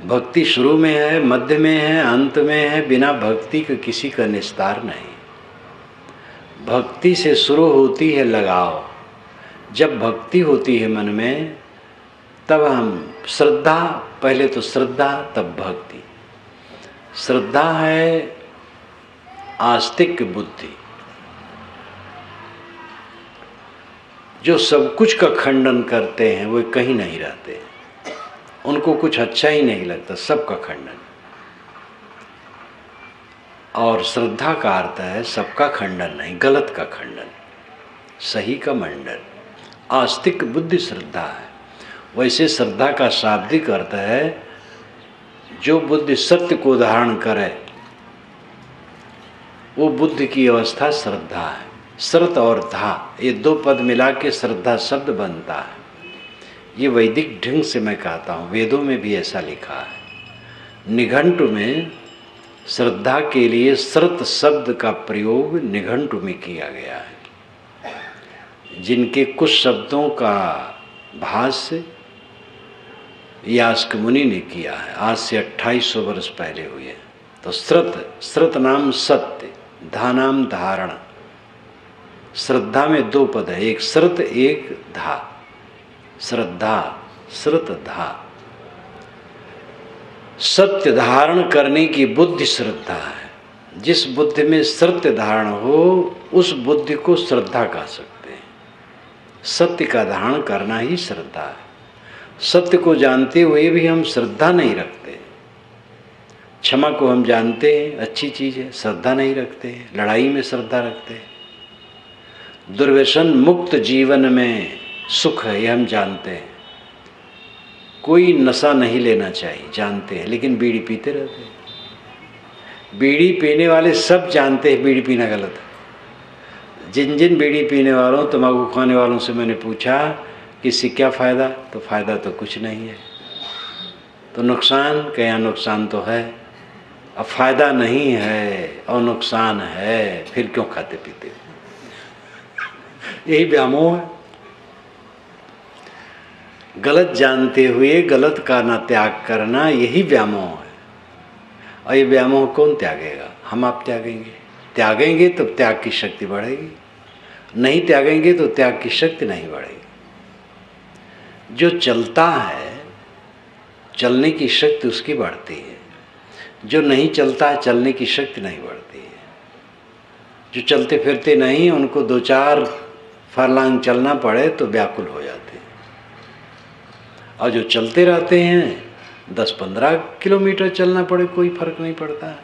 A: भक्ति शुरू में है, मध्य में है, अंत में है। बिना भक्ति के किसी का निस्तार नहीं। भक्ति से शुरू होती है लगाव। जब भक्ति होती है मन में तब हम श्रद्धा, पहले तो श्रद्धा तब भक्ति। श्रद्धा है आस्तिक बुद्धि, जो सब कुछ का खंडन करते हैं, वो कहीं नहीं रहते, उनको कुछ अच्छा ही नहीं लगता, सबका खंडन। और श्रद्धा का अर्थ है सबका खंडन नहीं, गलत का खंडन, सही का मंडन। आस्तिक बुद्धि श्रद्धा है। वैसे श्रद्धा का शाब्दिक अर्थ है जो बुद्धि सत्य को धारण करे, वो बुद्धि की अवस्था श्रद्धा है। श्रत और धा ये दो पद मिला के श्रद्धा शब्द बनता है। ये वैदिक ढंग से मैं कहता हूँ, वेदों में भी ऐसा लिखा है। निघंटु में श्रद्धा के लिए श्रत शब्द का प्रयोग निघंटु में किया गया है, जिनके कुछ शब्दों का भाष्य यास्क मुनि ने किया है, आज से 2800 वर्ष पहले हुए। तो श्रत नाम सत्य, धा नाम धारण। श्रद्धा में दो पद है, एक श्रत एक धा। श्रद्धा श्रत धा। सत्य धारण करने की बुद्धि श्रद्धा है। जिस बुद्धि में सत्य धारण हो उस बुद्धि को श्रद्धा कह सकते हैं। सत्य का धारण करना ही श्रद्धा है। सत्य को जानते हुए भी हम श्रद्धा नहीं रखते। क्षमा को हम जानते हैं अच्छी चीज़ है, श्रद्धा नहीं रखते। लड़ाई में श्रद्धा रखते हैं। दुर्व्यसन मुक्त जीवन में सुख है, ये हम जानते हैं। कोई नशा नहीं लेना चाहिए, जानते हैं, लेकिन बीड़ी पीते रहते हैं। बीड़ी पीने वाले सब जानते हैं बीड़ी पीना गलत है। जिन जिन बीड़ी पीने वालों, तंबाकू खाने वालों से मैंने पूछा कि इससे क्या फ़ायदा, तो फ़ायदा तो कुछ नहीं है। तो नुकसान, क्या नुकसान तो है। अब फ़ायदा नहीं है और नुकसान है, फिर क्यों खाते पीते? यही व्यामोह है। गलत जानते हुए गलत का ना त्याग करना, यही व्यामोह है। और ये व्यामोह कौन त्यागेगा? हम आप त्यागेंगे। त्यागेंगे तो त्याग की शक्ति बढ़ेगी, नहीं त्यागेंगे तो त्याग की शक्ति नहीं बढ़ेगी। जो चलता है चलने की शक्ति उसकी बढ़ती है, जो नहीं चलता है चलने की शक्ति नहीं बढ़ती है। जो चलते फिरते नहीं, उनको 2-4 फरलांग चलना पड़े तो व्याकुल हो जाते हैं। और जो चलते रहते हैं 10-15 किलोमीटर चलना पड़े कोई फर्क नहीं पड़ता।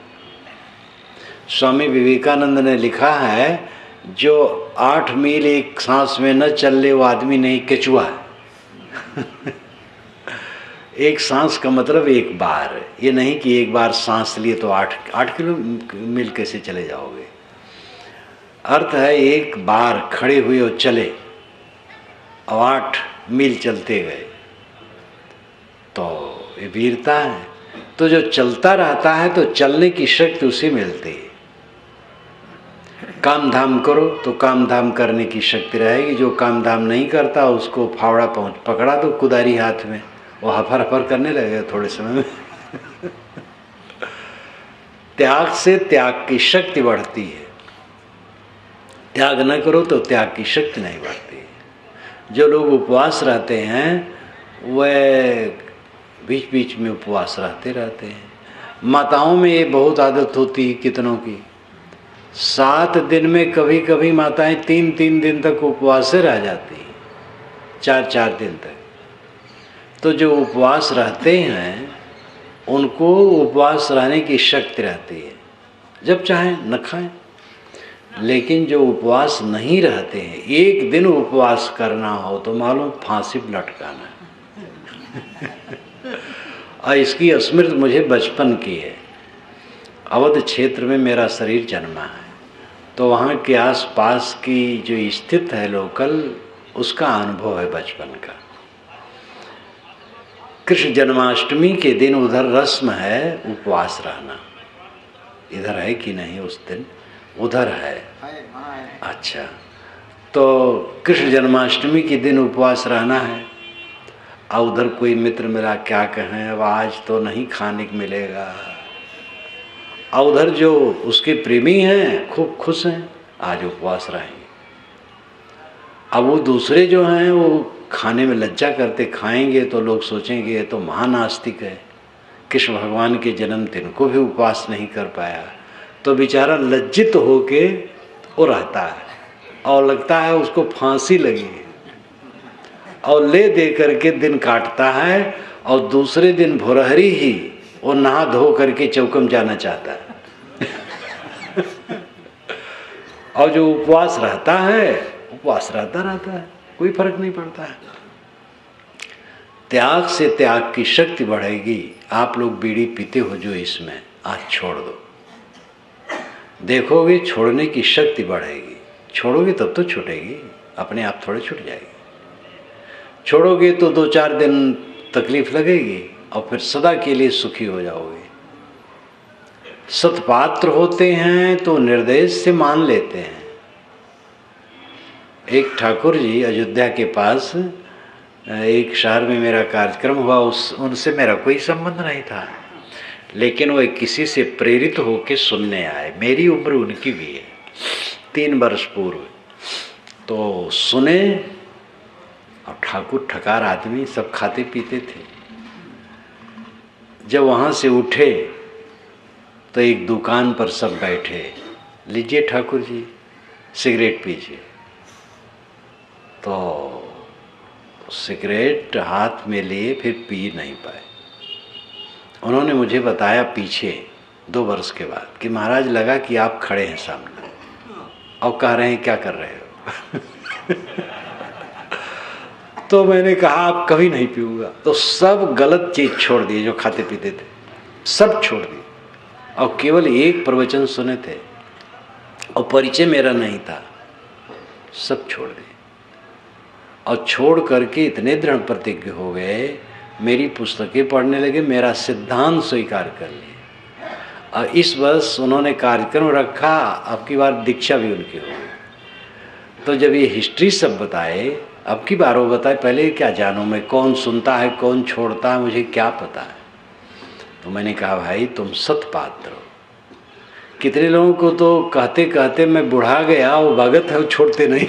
A: स्वामी विवेकानंद ने लिखा है, जो 8 मील एक सांस में न चल ले वो आदमी नहीं, केचुआ है। एक सांस का मतलब एक बार, ये नहीं कि एक बार सांस लिए तो 8 मील कैसे चले जाओगे। अर्थ है एक बार खड़े हुए और चले और 8 मील चलते गए, तो ये वीरता है। तो जो चलता रहता है तो चलने की शक्ति उसे मिलती है। काम धाम करो तो काम धाम करने की शक्ति रहेगी। जो काम धाम नहीं करता उसको फावड़ा पकड़ा दो कुदारी हाथ में, वो हफर हफर करने लगेगा थोड़े समय में। त्याग से त्याग की शक्ति बढ़ती है। त्याग न करो तो त्याग की शक्ति नहीं बढ़ती है। जो लोग उपवास रहते हैं वह बीच बीच में उपवास रहते हैं। माताओं में ये बहुत आदत होती है कितनों की, 7 दिन में कभी कभी माताएं 3-3 दिन तक उपवास से रह जाती हैं, 4-4 दिन तक। तो जो उपवास रहते हैं उनको उपवास रहने की शक्ति रहती है, जब चाहें न खाएं। लेकिन जो उपवास नहीं रहते हैं, 1 दिन उपवास करना हो तो मालूम फांसी पर लटकाना है। और इसकी स्मृति मुझे बचपन की है। अवध क्षेत्र में मेरा शरीर जन्मा है, तो वहाँ के आसपास की जो स्थित है लोकल, उसका अनुभव है बचपन का। कृष्ण जन्माष्टमी के दिन उधर रस्म है उपवास रहना। इधर है कि नहीं? उस दिन उधर है। अच्छा, तो कृष्ण जन्माष्टमी के दिन उपवास रहना है। और उधर कोई मित्र मेरा क्या कहें, अब आज तो नहीं खाने को मिलेगा। और उधर जो उसके प्रेमी हैं खूब खुश हैं, आज उपवास रहेंगे। अब वो दूसरे जो हैं वो खाने में लज्जा करते, खाएंगे तो लोग सोचेंगे ये तो महान आस्तिक है, कृष्ण भगवान के जन्मदिन को भी उपवास नहीं कर पाया। तो बेचारा लज्जित होके वो रहता है और लगता है उसको फांसी लगी है, और ले दे करके दिन काटता है। और दूसरे दिन भोरहरी ही वो नहा धो करके चौकम जाना चाहता है। और जो उपवास रहता है उपवास रहता है, कोई फर्क नहीं पड़ता है। त्याग से त्याग की शक्ति बढ़ेगी। आप लोग बीड़ी पीते हो जो इसमें, आज छोड़ दो, देखोगे छोड़ने की शक्ति बढ़ेगी। छोड़ोगे तब तो छूटेगी, अपने आप थोड़े छूट जाएगी। छोड़ोगे तो 2-4 दिन तकलीफ लगेगी और फिर सदा के लिए सुखी हो जाओगे। सत्पात्र होते हैं तो निर्देश से मान लेते हैं। एक ठाकुर जी अयोध्या के पास एक शहर में मेरा कार्यक्रम हुआ, उनसे मेरा कोई संबंध नहीं था, लेकिन वो किसी से प्रेरित होकर सुनने आए। मेरी उम्र उनकी भी है, 3 वर्ष पूर्व। तो सुने, और ठाकुर ठकार आदमी, सब खाते पीते थे। जब वहाँ से उठे तो एक दुकान पर सब बैठे, लीजिए ठाकुर जी सिगरेट पीजिए। तो सिगरेट हाथ में लिए, फिर पी नहीं पाए। उन्होंने मुझे बताया पीछे 2 वर्ष के बाद कि महाराज लगा कि आप खड़े हैं सामने और कह रहे हैं क्या कर रहे हो। तो मैंने कहा आप कभी नहीं पीऊंगा। तो सब गलत चीज छोड़ दिए, जो खाते पीते थे सब छोड़ दिए, और केवल एक प्रवचन सुने थे और परिचय मेरा नहीं था, सब छोड़ दिए। और छोड़ करके इतने दृढ़ प्रतिज्ञ हो गए, मेरी पुस्तकें पढ़ने लगे, मेरा सिद्धांत स्वीकार कर लिए। और इस वर्ष उन्होंने कार्यक्रम रखा, अब की बार दीक्षा भी उनकी हो गई। तो जब ये हिस्ट्री सब बताए, अब की बार वो बताए, पहले क्या जानूँ मैं, कौन सुनता है कौन छोड़ता है, मुझे क्या पता है। तो मैंने कहा भाई तुम सत्पात्र हो। कितने लोगों को तो कहते कहते मैं बुढ़ा गया, वो भगत है वो छोड़ते नहीं।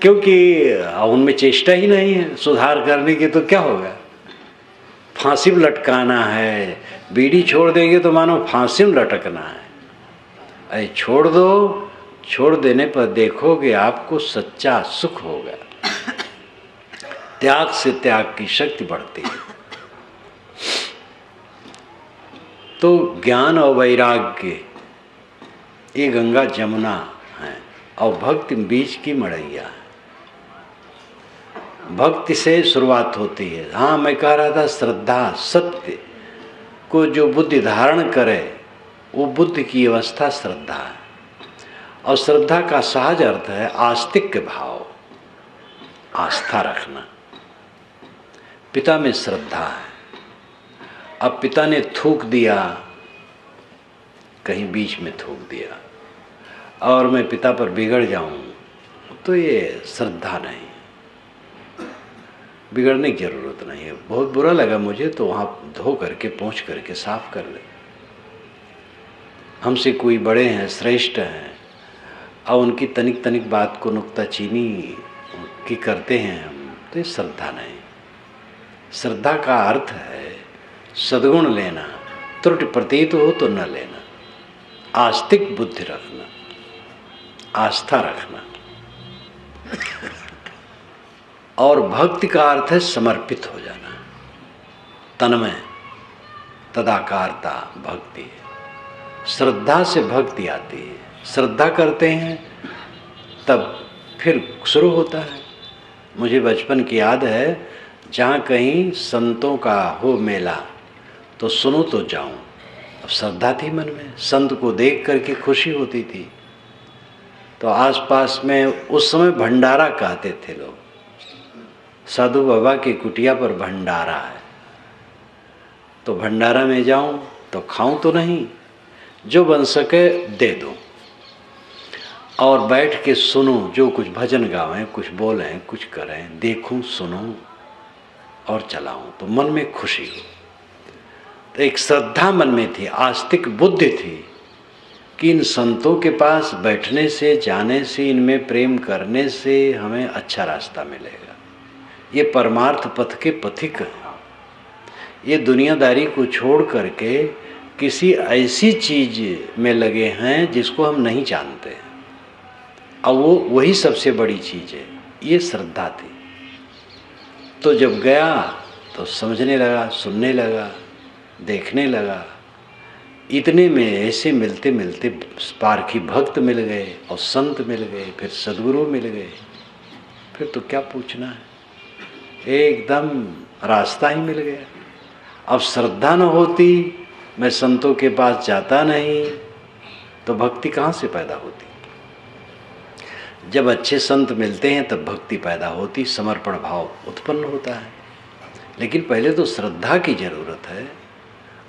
A: क्योंकि उनमें चेष्टा ही नहीं है सुधार करने की, तो क्या होगा। फांसी में लटकाना है, बीड़ी छोड़ देंगे तो मानो फांसी में लटकना है। अरे छोड़ दो, छोड़ देने पर देखोगे आपको सच्चा सुख होगा। त्याग से त्याग की शक्ति बढ़ती है। तो ज्ञान और वैराग्य ये गंगा जमुना है, और भक्ति बीच की मड़ैया है। भक्ति से शुरुआत होती है। हाँ, मैं कह रहा था श्रद्धा, सत्य को जो बुद्धि धारण करे वो बुद्धि की अवस्था श्रद्धा है। और श्रद्धा का सहज अर्थ है आस्तिक भाव, आस्था रखना। पिता में श्रद्धा है। अब पिता ने थूक दिया, कहीं बीच में थूक दिया, और मैं पिता पर बिगड़ जाऊं, तो ये श्रद्धा नहीं। बिगड़ने की जरूरत नहीं है। बहुत बुरा लगा मुझे तो वहाँ धो करके पोंछ करके साफ कर ले। हमसे कोई बड़े हैं, श्रेष्ठ हैं, और उनकी तनिक तनिक बात को नुक्ताचीनी की करते हैं हम, तो ये श्रद्धा नहीं। श्रद्धा का अर्थ है सद्गुण लेना, त्रुटि प्रतीत हो तो न लेना, आस्तिक बुद्धि रखना, आस्था रखना। और भक्ति का अर्थ है समर्पित हो जाना, तन्मय, तदाकारता भक्ति है। श्रद्धा से भक्ति आती है। श्रद्धा करते हैं तब फिर शुरू होता है। मुझे बचपन की याद है, जहाँ कहीं संतों का हो मेला तो सुनो तो जाऊं। अब श्रद्धा थी मन में, संत को देख करके खुशी होती थी। तो आसपास में उस समय भंडारा कहते थे लोग, साधु बाबा की कुटिया पर भंडारा है, तो भंडारा में जाऊं तो खाऊं तो नहीं, जो बन सके दे दो, और बैठ के सुनो, जो कुछ भजन गावें, कुछ बोलें, कुछ करें, देखूं, सुनूं और चलाऊं, तो मन में खुशी हो। तो एक श्रद्धा मन में थी, आस्तिक बुद्धि थी कि इन संतों के पास बैठने से, जाने से, इनमें प्रेम करने से हमें अच्छा रास्ता मिलेगा। ये परमार्थ पथ के पथिक हैं। ये दुनियादारी को छोड़ करके किसी ऐसी चीज में लगे हैं जिसको हम नहीं जानते, और वो वही सबसे बड़ी चीज है। ये श्रद्धा थी। तो जब गया तो समझने लगा, सुनने लगा, देखने लगा। इतने में ऐसे मिलते मिलते पारखी भक्त मिल गए और संत मिल गए, फिर सद्गुरु मिल गए, फिर तो क्या पूछना है, एकदम रास्ता ही मिल गया। अब श्रद्धा न होती, मैं संतों के पास जाता नहीं, तो भक्ति कहाँ से पैदा होती। जब अच्छे संत मिलते हैं तब भक्ति पैदा होती, समर्पण भाव उत्पन्न होता है। लेकिन पहले तो श्रद्धा की जरूरत है,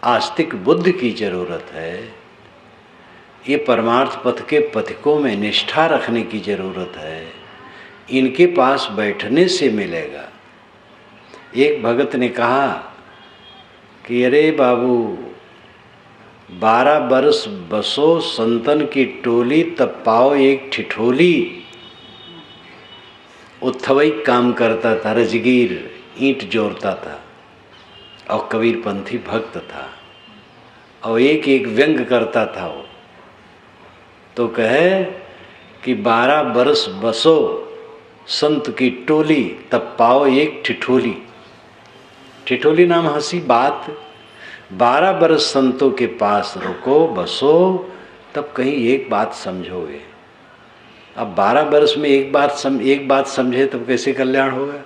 A: आस्तिक बुद्धि की जरूरत है, ये परमार्थ पथ के पथिकों में निष्ठा रखने की जरूरत है। इनके पास बैठने से मिलेगा। एक भगत ने कहा कि अरे बाबू, 12 बरस बसो संतन की टोली, तब पाओ एक ठिठोली। उथवई काम करता था, रजगीर ईंट जोड़ता था, और कबीरपंथी भक्त था, और एक एक व्यंग करता था वो। तो कहे कि 12 बरस बसो संत की टोली, तब पाओ एक ठिठोली। ठिठोली नाम हंसी बात। 12 बरस संतों के पास रुको, बसो, तब कहीं एक बात समझोगे। अब 12 बरस में एक बात समझे तब कैसे कल्याण होगा?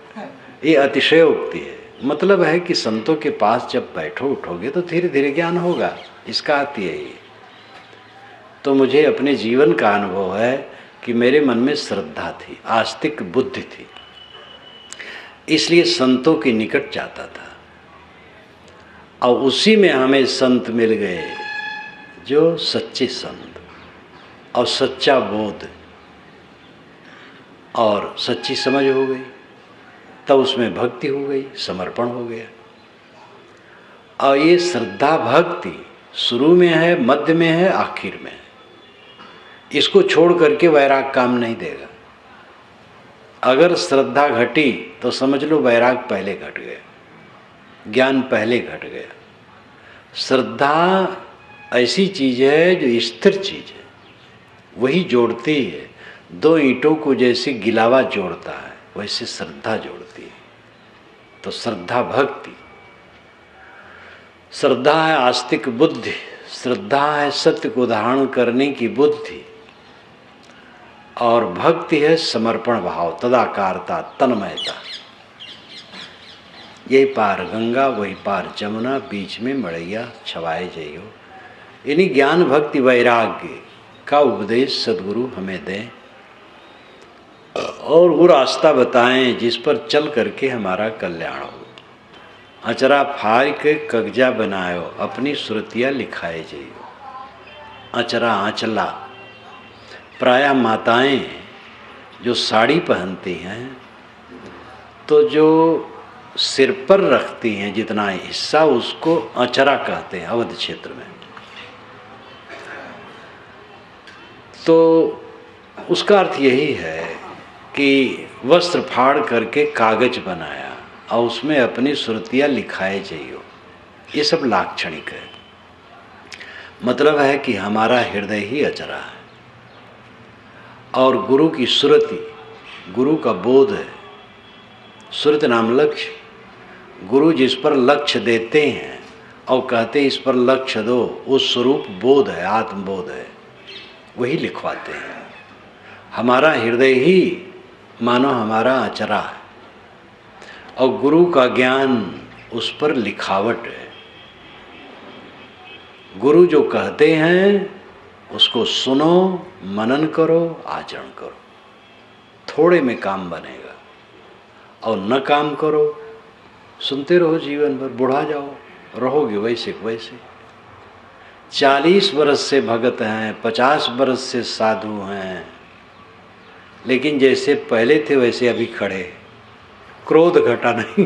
A: ये अतिशयोक्ति है। मतलब है कि संतों के पास जब बैठो उठोगे तो धीरे धीरे ज्ञान होगा, इसका अर्थ यही। तो मुझे अपने जीवन का अनुभव है कि मेरे मन में श्रद्धा थी, आस्तिक बुद्धि थी, इसलिए संतों के निकट जाता था। और उसी में हमें संत मिल गए जो सच्चे संत, और सच्चा बोध और सच्ची समझ हो गई। तब उसमें भक्ति हो गई, समर्पण हो गया। और ये श्रद्धा भक्ति शुरू में है, मध्य में है, आखिर में है। इसको छोड़ करके वैराग काम नहीं देगा। अगर श्रद्धा घटी तो समझ लो वैराग पहले घट गया, ज्ञान पहले घट गया। श्रद्धा ऐसी चीज है जो स्थिर चीज है, वही जोड़ती है। 2 ईंटों को जैसे गिलावा जोड़ता है, वैसे श्रद्धा जोड़ती है। तो श्रद्धा भक्ति, श्रद्धा है आस्तिक बुद्धि, श्रद्धा है सत्य को धारण करने की बुद्धि, और भक्ति है समर्पण भाव, तदाकारता, तन्मयता। यही पार गंगा वही पार जमुना, बीच में मड़ैया छवाए जइयो। यानी ज्ञान भक्ति वैराग्य का उपदेश सद्गुरु हमें दें और वो रास्ता बताएं जिस पर चल करके हमारा कल्याण हो। अचरा फाड़ के कगजा बनायो, अपनी सुरतियाँ लिखाए जइयो। अचरा आंचला, प्रायः माताएं जो साड़ी पहनती हैं तो जो सिर पर रखती हैं जितना हिस्सा, उसको अचरा कहते हैं अवध क्षेत्र में। तो उसका अर्थ यही है कि वस्त्र फाड़ करके कागज बनाया और उसमें अपनी सुरतियाँ लिखाए जाइयो। ये सब लाक्षणिक है। मतलब है कि हमारा हृदय ही अचरा है और गुरु की सुरति, गुरु का बोध है। सुरत नाम लक्ष्य, गुरु जिस पर लक्ष्य देते हैं और कहते इस पर लक्ष्य दो, उस स्वरूप बोध है, आत्मबोध है, वही लिखवाते हैं। हमारा हृदय ही मानो हमारा अचरा है और गुरु का ज्ञान उस पर लिखावट है। गुरु जो कहते हैं उसको सुनो, मनन करो, आचरण करो, थोड़े में काम बनेगा। और न काम करो, सुनते रहो जीवन भर, बुढ़ा जाओ, रहोगे वैसे वैसे। 40 बरस से भगत हैं, 50 बरस से साधु हैं, लेकिन जैसे पहले थे वैसे अभी खड़े। क्रोध घटा नहीं,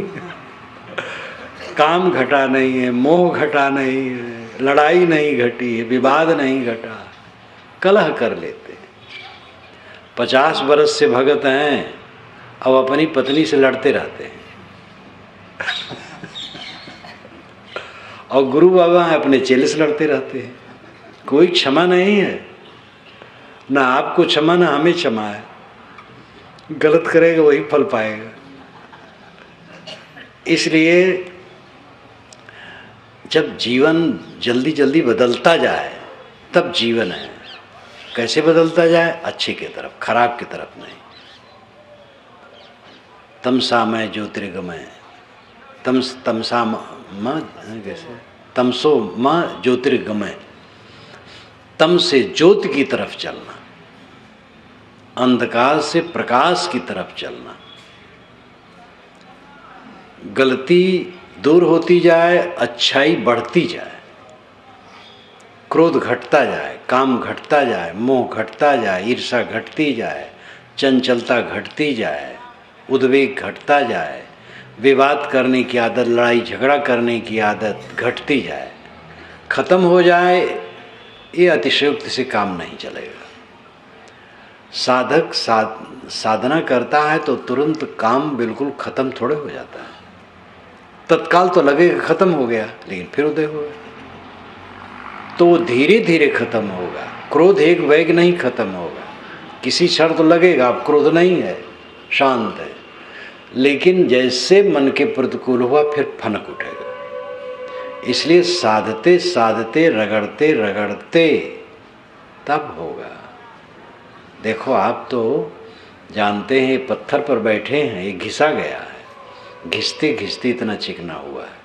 A: काम घटा नहीं है, मोह घटा नहीं है, लड़ाई नहीं घटी है, विवाद नहीं घटा, कलह कर लेते। 50 बरस से भगत हैं, अब अपनी पत्नी से लड़ते रहते हैं। और गुरु बाबा अपने चेले से लड़ते रहते हैं। कोई क्षमा नहीं है, ना आपको क्षमा ना हमें क्षमा है। गलत करेगा वही फल पाएगा। इसलिए जब जीवन जल्दी जल्दी बदलता जाए तब जीवन है। कैसे बदलता जाए? अच्छे की तरफ, खराब की तरफ नहीं। तमसामय ज्योतिर्गमय, तमसो म ज्योतिर्गमय, तम से ज्योति की तरफ चलना, अंधकार से प्रकाश की तरफ चलना। गलती दूर होती जाए, अच्छाई बढ़ती जाए, क्रोध घटता जाए, काम घटता जाए, मोह घटता जाए, ईर्षा घटती जाए, चंचलता घटती जाए, उद्वेग घटता जाए, विवाद करने की आदत, लड़ाई झगड़ा करने की आदत घटती जाए, खत्म हो जाए, ये अतिशयोक्ति से काम नहीं चलेगा। साधक साधना करता है तो तुरंत काम बिल्कुल खत्म थोड़े हो जाता है। तत्काल तो लगेगा खत्म हो गया, लेकिन फिर उदय होगा, तो वो धीरे धीरे खत्म होगा। क्रोध एक वेग नहीं खत्म होगा, किसी क्षण तो लगेगा अब क्रोध नहीं है, शांत है, लेकिन जैसे मन के प्रतिकूल हुआ फिर फनक उठेगा। इसलिए साधते साधते, रगड़ते रगड़ते तब होगा। देखो आप तो जानते हैं, पत्थर पर बैठे हैं, ये घिसा गया है, घिसते घिसते इतना चिकना हुआ है।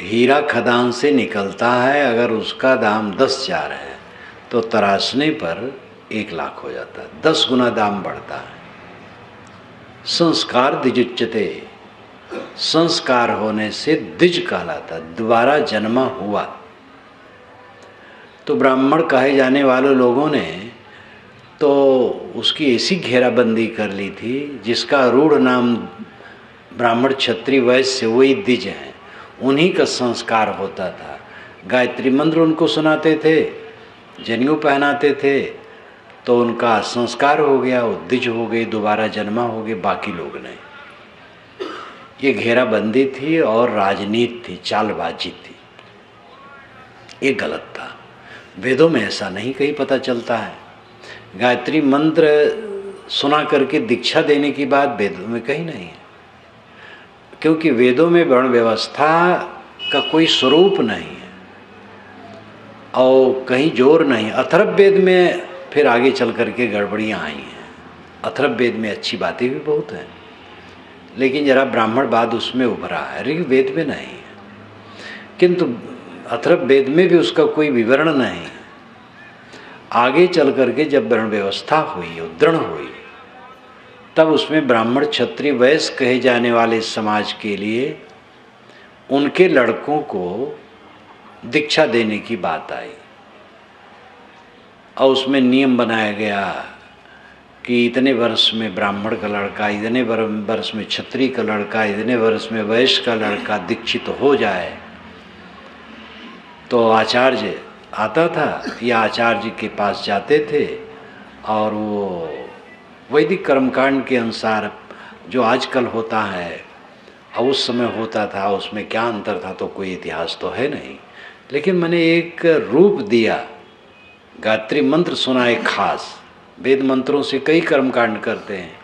A: हीरा खदान से निकलता है, अगर उसका दाम 10,000 है तो तराशने पर 1,00,000 हो जाता है, 10 गुना दाम बढ़ता है। संस्कार द्विजुच्यते, संस्कार होने से द्विज कहलाता, दोबारा जन्मा हुआ। तो ब्राह्मण कहे जाने वाले लोगों ने तो उसकी ऐसी घेराबंदी कर ली थी, जिसका रूढ़ नाम ब्राह्मण क्षत्रिय वैश्य वही द्विज हैं, उन्हीं का संस्कार होता था। गायत्री मंत्र उनको सुनाते थे, जनेऊ पहनाते थे, तो उनका संस्कार हो गया, वो द्विज हो गए, दोबारा जन्मा हो गए, बाकी लोग नहीं। ये घेराबंदी थी और राजनीति थी, चालबाजी थी, ये गलत था। वेदों में ऐसा नहीं कहीं पता चलता है। गायत्री मंत्र सुना करके दीक्षा देने की बात वेदों में कहीं नहीं है, क्योंकि वेदों में वर्ण व्यवस्था का कोई स्वरूप नहीं है और कहीं जोर नहीं। अथर्ववेद में फिर आगे चल करके गड़बड़ियाँ आई हैं। अथर्ववेद में अच्छी बातें भी बहुत हैं, लेकिन जरा ब्राह्मणवाद उसमें उभरा है, ऋग्वेद में नहीं है। किंतु अथर्ववेद में भी उसका कोई विवरण नहीं है। आगे चल करके जब वर्ण व्यवस्था हुई, उद्दृढ़ हुई, तब उसमें ब्राह्मण क्षत्रिय वैश्य कहे जाने वाले समाज के लिए उनके लड़कों को दीक्षा देने की बात आई और उसमें नियम बनाया गया कि इतने वर्ष में ब्राह्मण का लड़का, इतने वर्ष में क्षत्रिय का लड़का, इतने वर्ष में वैश्य का लड़का दीक्षित हो जाए। तो आचार्य आता था या आचार्य के पास जाते थे और वो वैदिक कर्मकांड के अनुसार जो आजकल होता है और उस समय होता था, उसमें क्या अंतर था तो कोई इतिहास तो है नहीं, लेकिन मैंने एक रूप दिया। गायत्री मंत्र सुनाए खास, वेद मंत्रों से कई कर्मकांड करते हैं,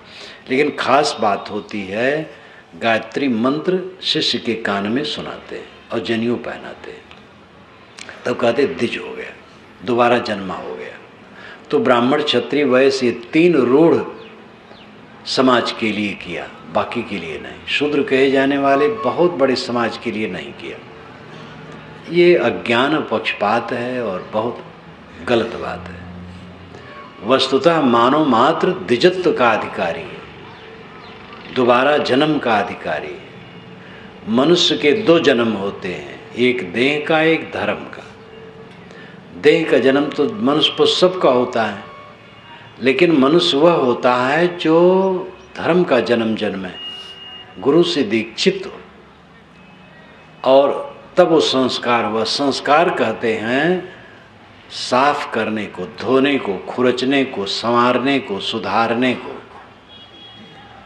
A: लेकिन खास बात होती है गायत्री मंत्र शिष्य के कान में सुनाते हैं और जनेऊ पहनाते हैं, तब कहते द्विज हो गया, दोबारा जन्मा हो गया। तो ब्राह्मण क्षत्रिय वैश्य ये 3 रूढ़ समाज के लिए किया, बाकी के लिए नहीं। शूद्र कहे जाने वाले बहुत बड़े समाज के लिए नहीं किया। ये अज्ञान पक्षपात है और बहुत गलत बात है। वस्तुतः मानव मात्र द्विजत्व का अधिकारी है, दोबारा जन्म का अधिकारी है। मनुष्य के 2 जन्म होते हैं, एक देह का, एक धर्म का। देह का जन्म तो मनुष्य पर सबका होता है, लेकिन मनुष्य वह होता है जो धर्म का जन्म जन्मे, गुरु से दीक्षित हो, और तब वो संस्कार हुआ। संस्कार कहते हैं साफ करने को, धोने को, खुरचने को, संवारने को, सुधारने को।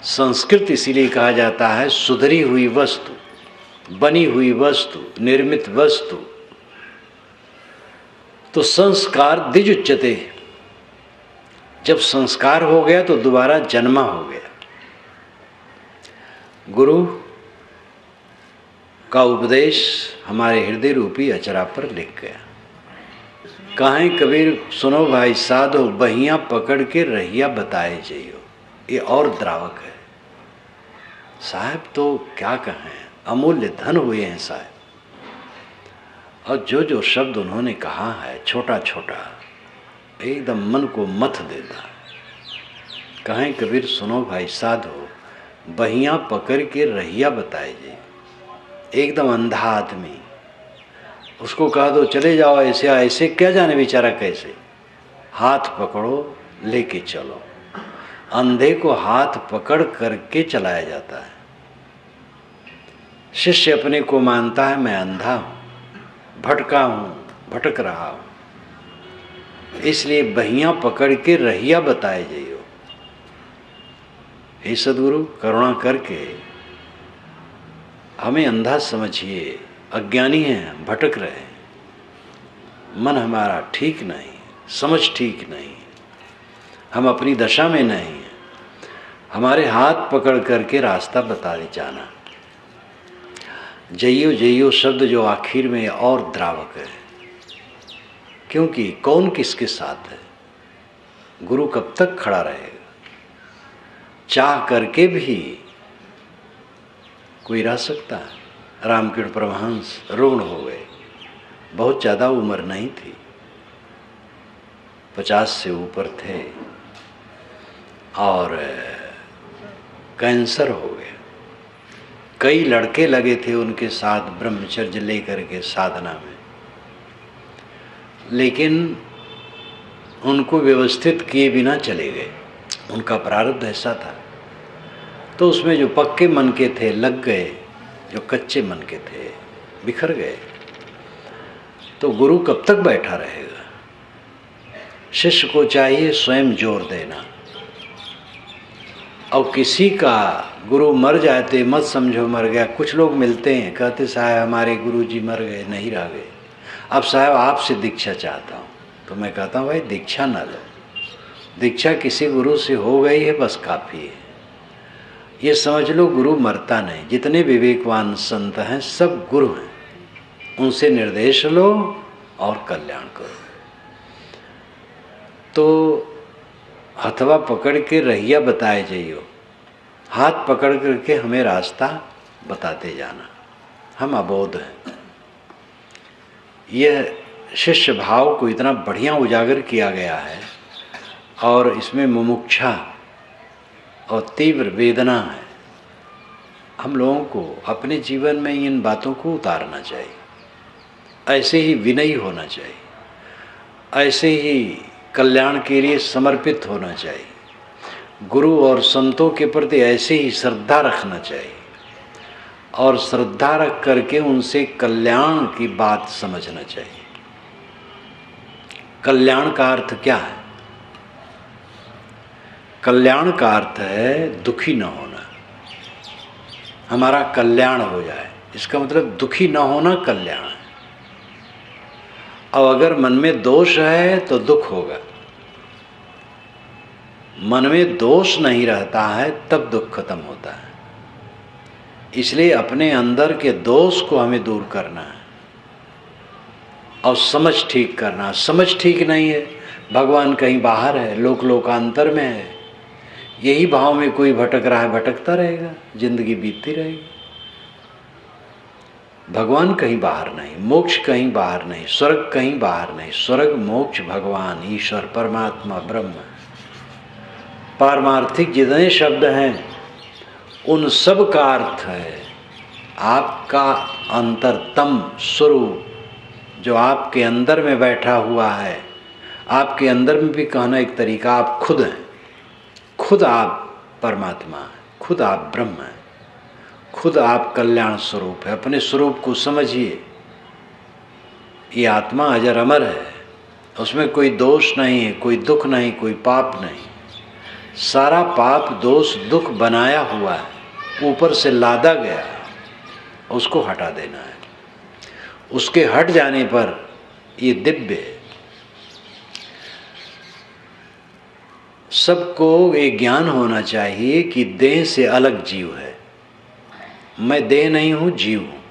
A: संस्कृत इसीलिए कहा जाता है सुधरी हुई वस्तु, बनी हुई वस्तु, निर्मित वस्तु। तो संस्कार द्विजुच्यते, जब संस्कार हो गया तो दोबारा जन्मा हो गया। गुरु का उपदेश हमारे हृदय रूपी अचरा पर लिख गया। कहें कबीर सुनो भाई साधो, बहियां पकड़ के रहिया बताए जाइयो। ये और द्रावक है साहब, तो क्या कहें, अमूल्य धन हुए हैं साहब। और जो जो शब्द उन्होंने कहा है, छोटा छोटा, एकदम मन को मथ देता है। कहें कबीर सुनो भाई साधो, बहियां पकड़ के रहिया बताए जाए। एकदम अंधा आदमी, उसको कहा दो चले जाओ ऐसे ऐसे, क्या जाने बेचारा कैसे, हाथ पकड़ो लेके चलो। अंधे को हाथ पकड़ करके चलाया जाता है। शिष्य अपने को मानता है मैं अंधा हूं, भटका हूं, भटक रहा हूं, इसलिए बहियां पकड़ के रहिया बताए जाइयो। हे सद्गुरु, करुणा करके हमें अंधा समझिए, अज्ञानी हैं, भटक रहे हैं, मन हमारा ठीक नहीं, समझ ठीक नहीं, हम अपनी दशा में नहीं हैं, हमारे हाथ पकड़ करके रास्ता बता दे जाना। जइयो जइयो शब्द जो आखिर में और द्रावक है, क्योंकि कौन किसके साथ है, गुरु कब तक खड़ा रहेगा। चाह करके भी कोई रह सकता है। रामकृष्ण परमहंस रुग्ण हो गए, बहुत ज़्यादा उम्र नहीं थी, 50 से ऊपर थे, और कैंसर हो गया। कई लड़के लगे थे उनके साथ ब्रह्मचर्य लेकर के साधना में, लेकिन उनको व्यवस्थित किए बिना चले गए। उनका प्रारब्ध ऐसा था। तो उसमें जो पक्के मन के थे लग गए, जो कच्चे मन के थे बिखर गए। तो गुरु कब तक बैठा रहेगा। शिष्य को चाहिए स्वयं जोर देना। और किसी का गुरु मर जाते मत समझो मर गया। कुछ लोग मिलते हैं, कहते साहब हमारे गुरु जी मर गए, नहीं रह गए, अब साहब आपसे दीक्षा चाहता हूँ। तो मैं कहता हूँ भाई दीक्षा ना लो, दीक्षा किसी गुरु से हो गई है बस काफ़ी है। ये समझ लो गुरु मरता नहीं। जितने विवेकवान संत हैं सब गुरु हैं, उनसे निर्देश लो और कल्याण करो। तो हथवा पकड़ के रहिया बताए जाइयो, हाथ पकड़ करके हमें रास्ता बताते जाना। हम अबोध हैं। यह शिष्य भाव को इतना बढ़िया उजागर किया गया है, और इसमें मुमुक्षा और तीव्र वेदना है। हम लोगों को अपने जीवन में इन बातों को उतारना चाहिए। ऐसे ही विनयी होना चाहिए, ऐसे ही कल्याण के लिए समर्पित होना चाहिए। गुरु और संतों के प्रति ऐसे ही श्रद्धा रखना चाहिए, और श्रद्धा रख करके उनसे कल्याण की बात समझना चाहिए। कल्याण का अर्थ क्या है? कल्याण का अर्थ है दुखी न होना। हमारा कल्याण हो जाए, इसका मतलब दुखी न होना कल्याण है। और अगर मन में दोष है तो दुख होगा। मन में दोष नहीं रहता है तब दुख खत्म होता है। इसलिए अपने अंदर के दोष को हमें दूर करना है और समझ ठीक करना। समझ ठीक नहीं है, भगवान कहीं बाहर है, लोक लोकांतर में है, यही भाव में कोई भटक रहा है, भटकता रहेगा, जिंदगी बीतती रहेगी। भगवान कहीं बाहर नहीं, मोक्ष कहीं बाहर नहीं, स्वर्ग कहीं बाहर नहीं। स्वर्ग, मोक्ष, भगवान, ईश्वर, परमात्मा, ब्रह्म, पारमार्थिक जितने शब्द हैं उन सब का अर्थ है आपका अंतरतम स्वरूप, जो आपके अंदर में बैठा हुआ है। आपके अंदर में भी कहना एक तरीका, आप खुद हैं, खुद आप परमात्मा हैं, खुद आप ब्रह्म हैं, खुद आप कल्याण स्वरूप है। अपने स्वरूप को समझिए। ये आत्मा अजर अमर है, उसमें कोई दोष नहीं है, कोई दुख नहीं, कोई पाप नहीं। सारा पाप दोष दुख बनाया हुआ है, ऊपर से लादा गया है, उसको हटा देना है। उसके हट जाने पर ये दिव्य है। सबको एक ज्ञान होना चाहिए कि देह से अलग जीव है। मैं देह नहीं हूँ, जीव हूँ।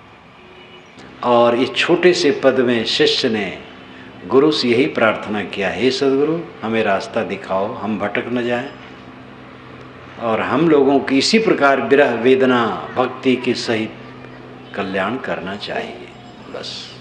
A: और इस छोटे से पद में शिष्य ने गुरु से यही प्रार्थना किया, हे सद्गुरु हमें रास्ता दिखाओ, हम भटक न जाएं, और हम लोगों की इसी प्रकार विरह वेदना भक्ति के सहित कल्याण करना चाहिए। बस।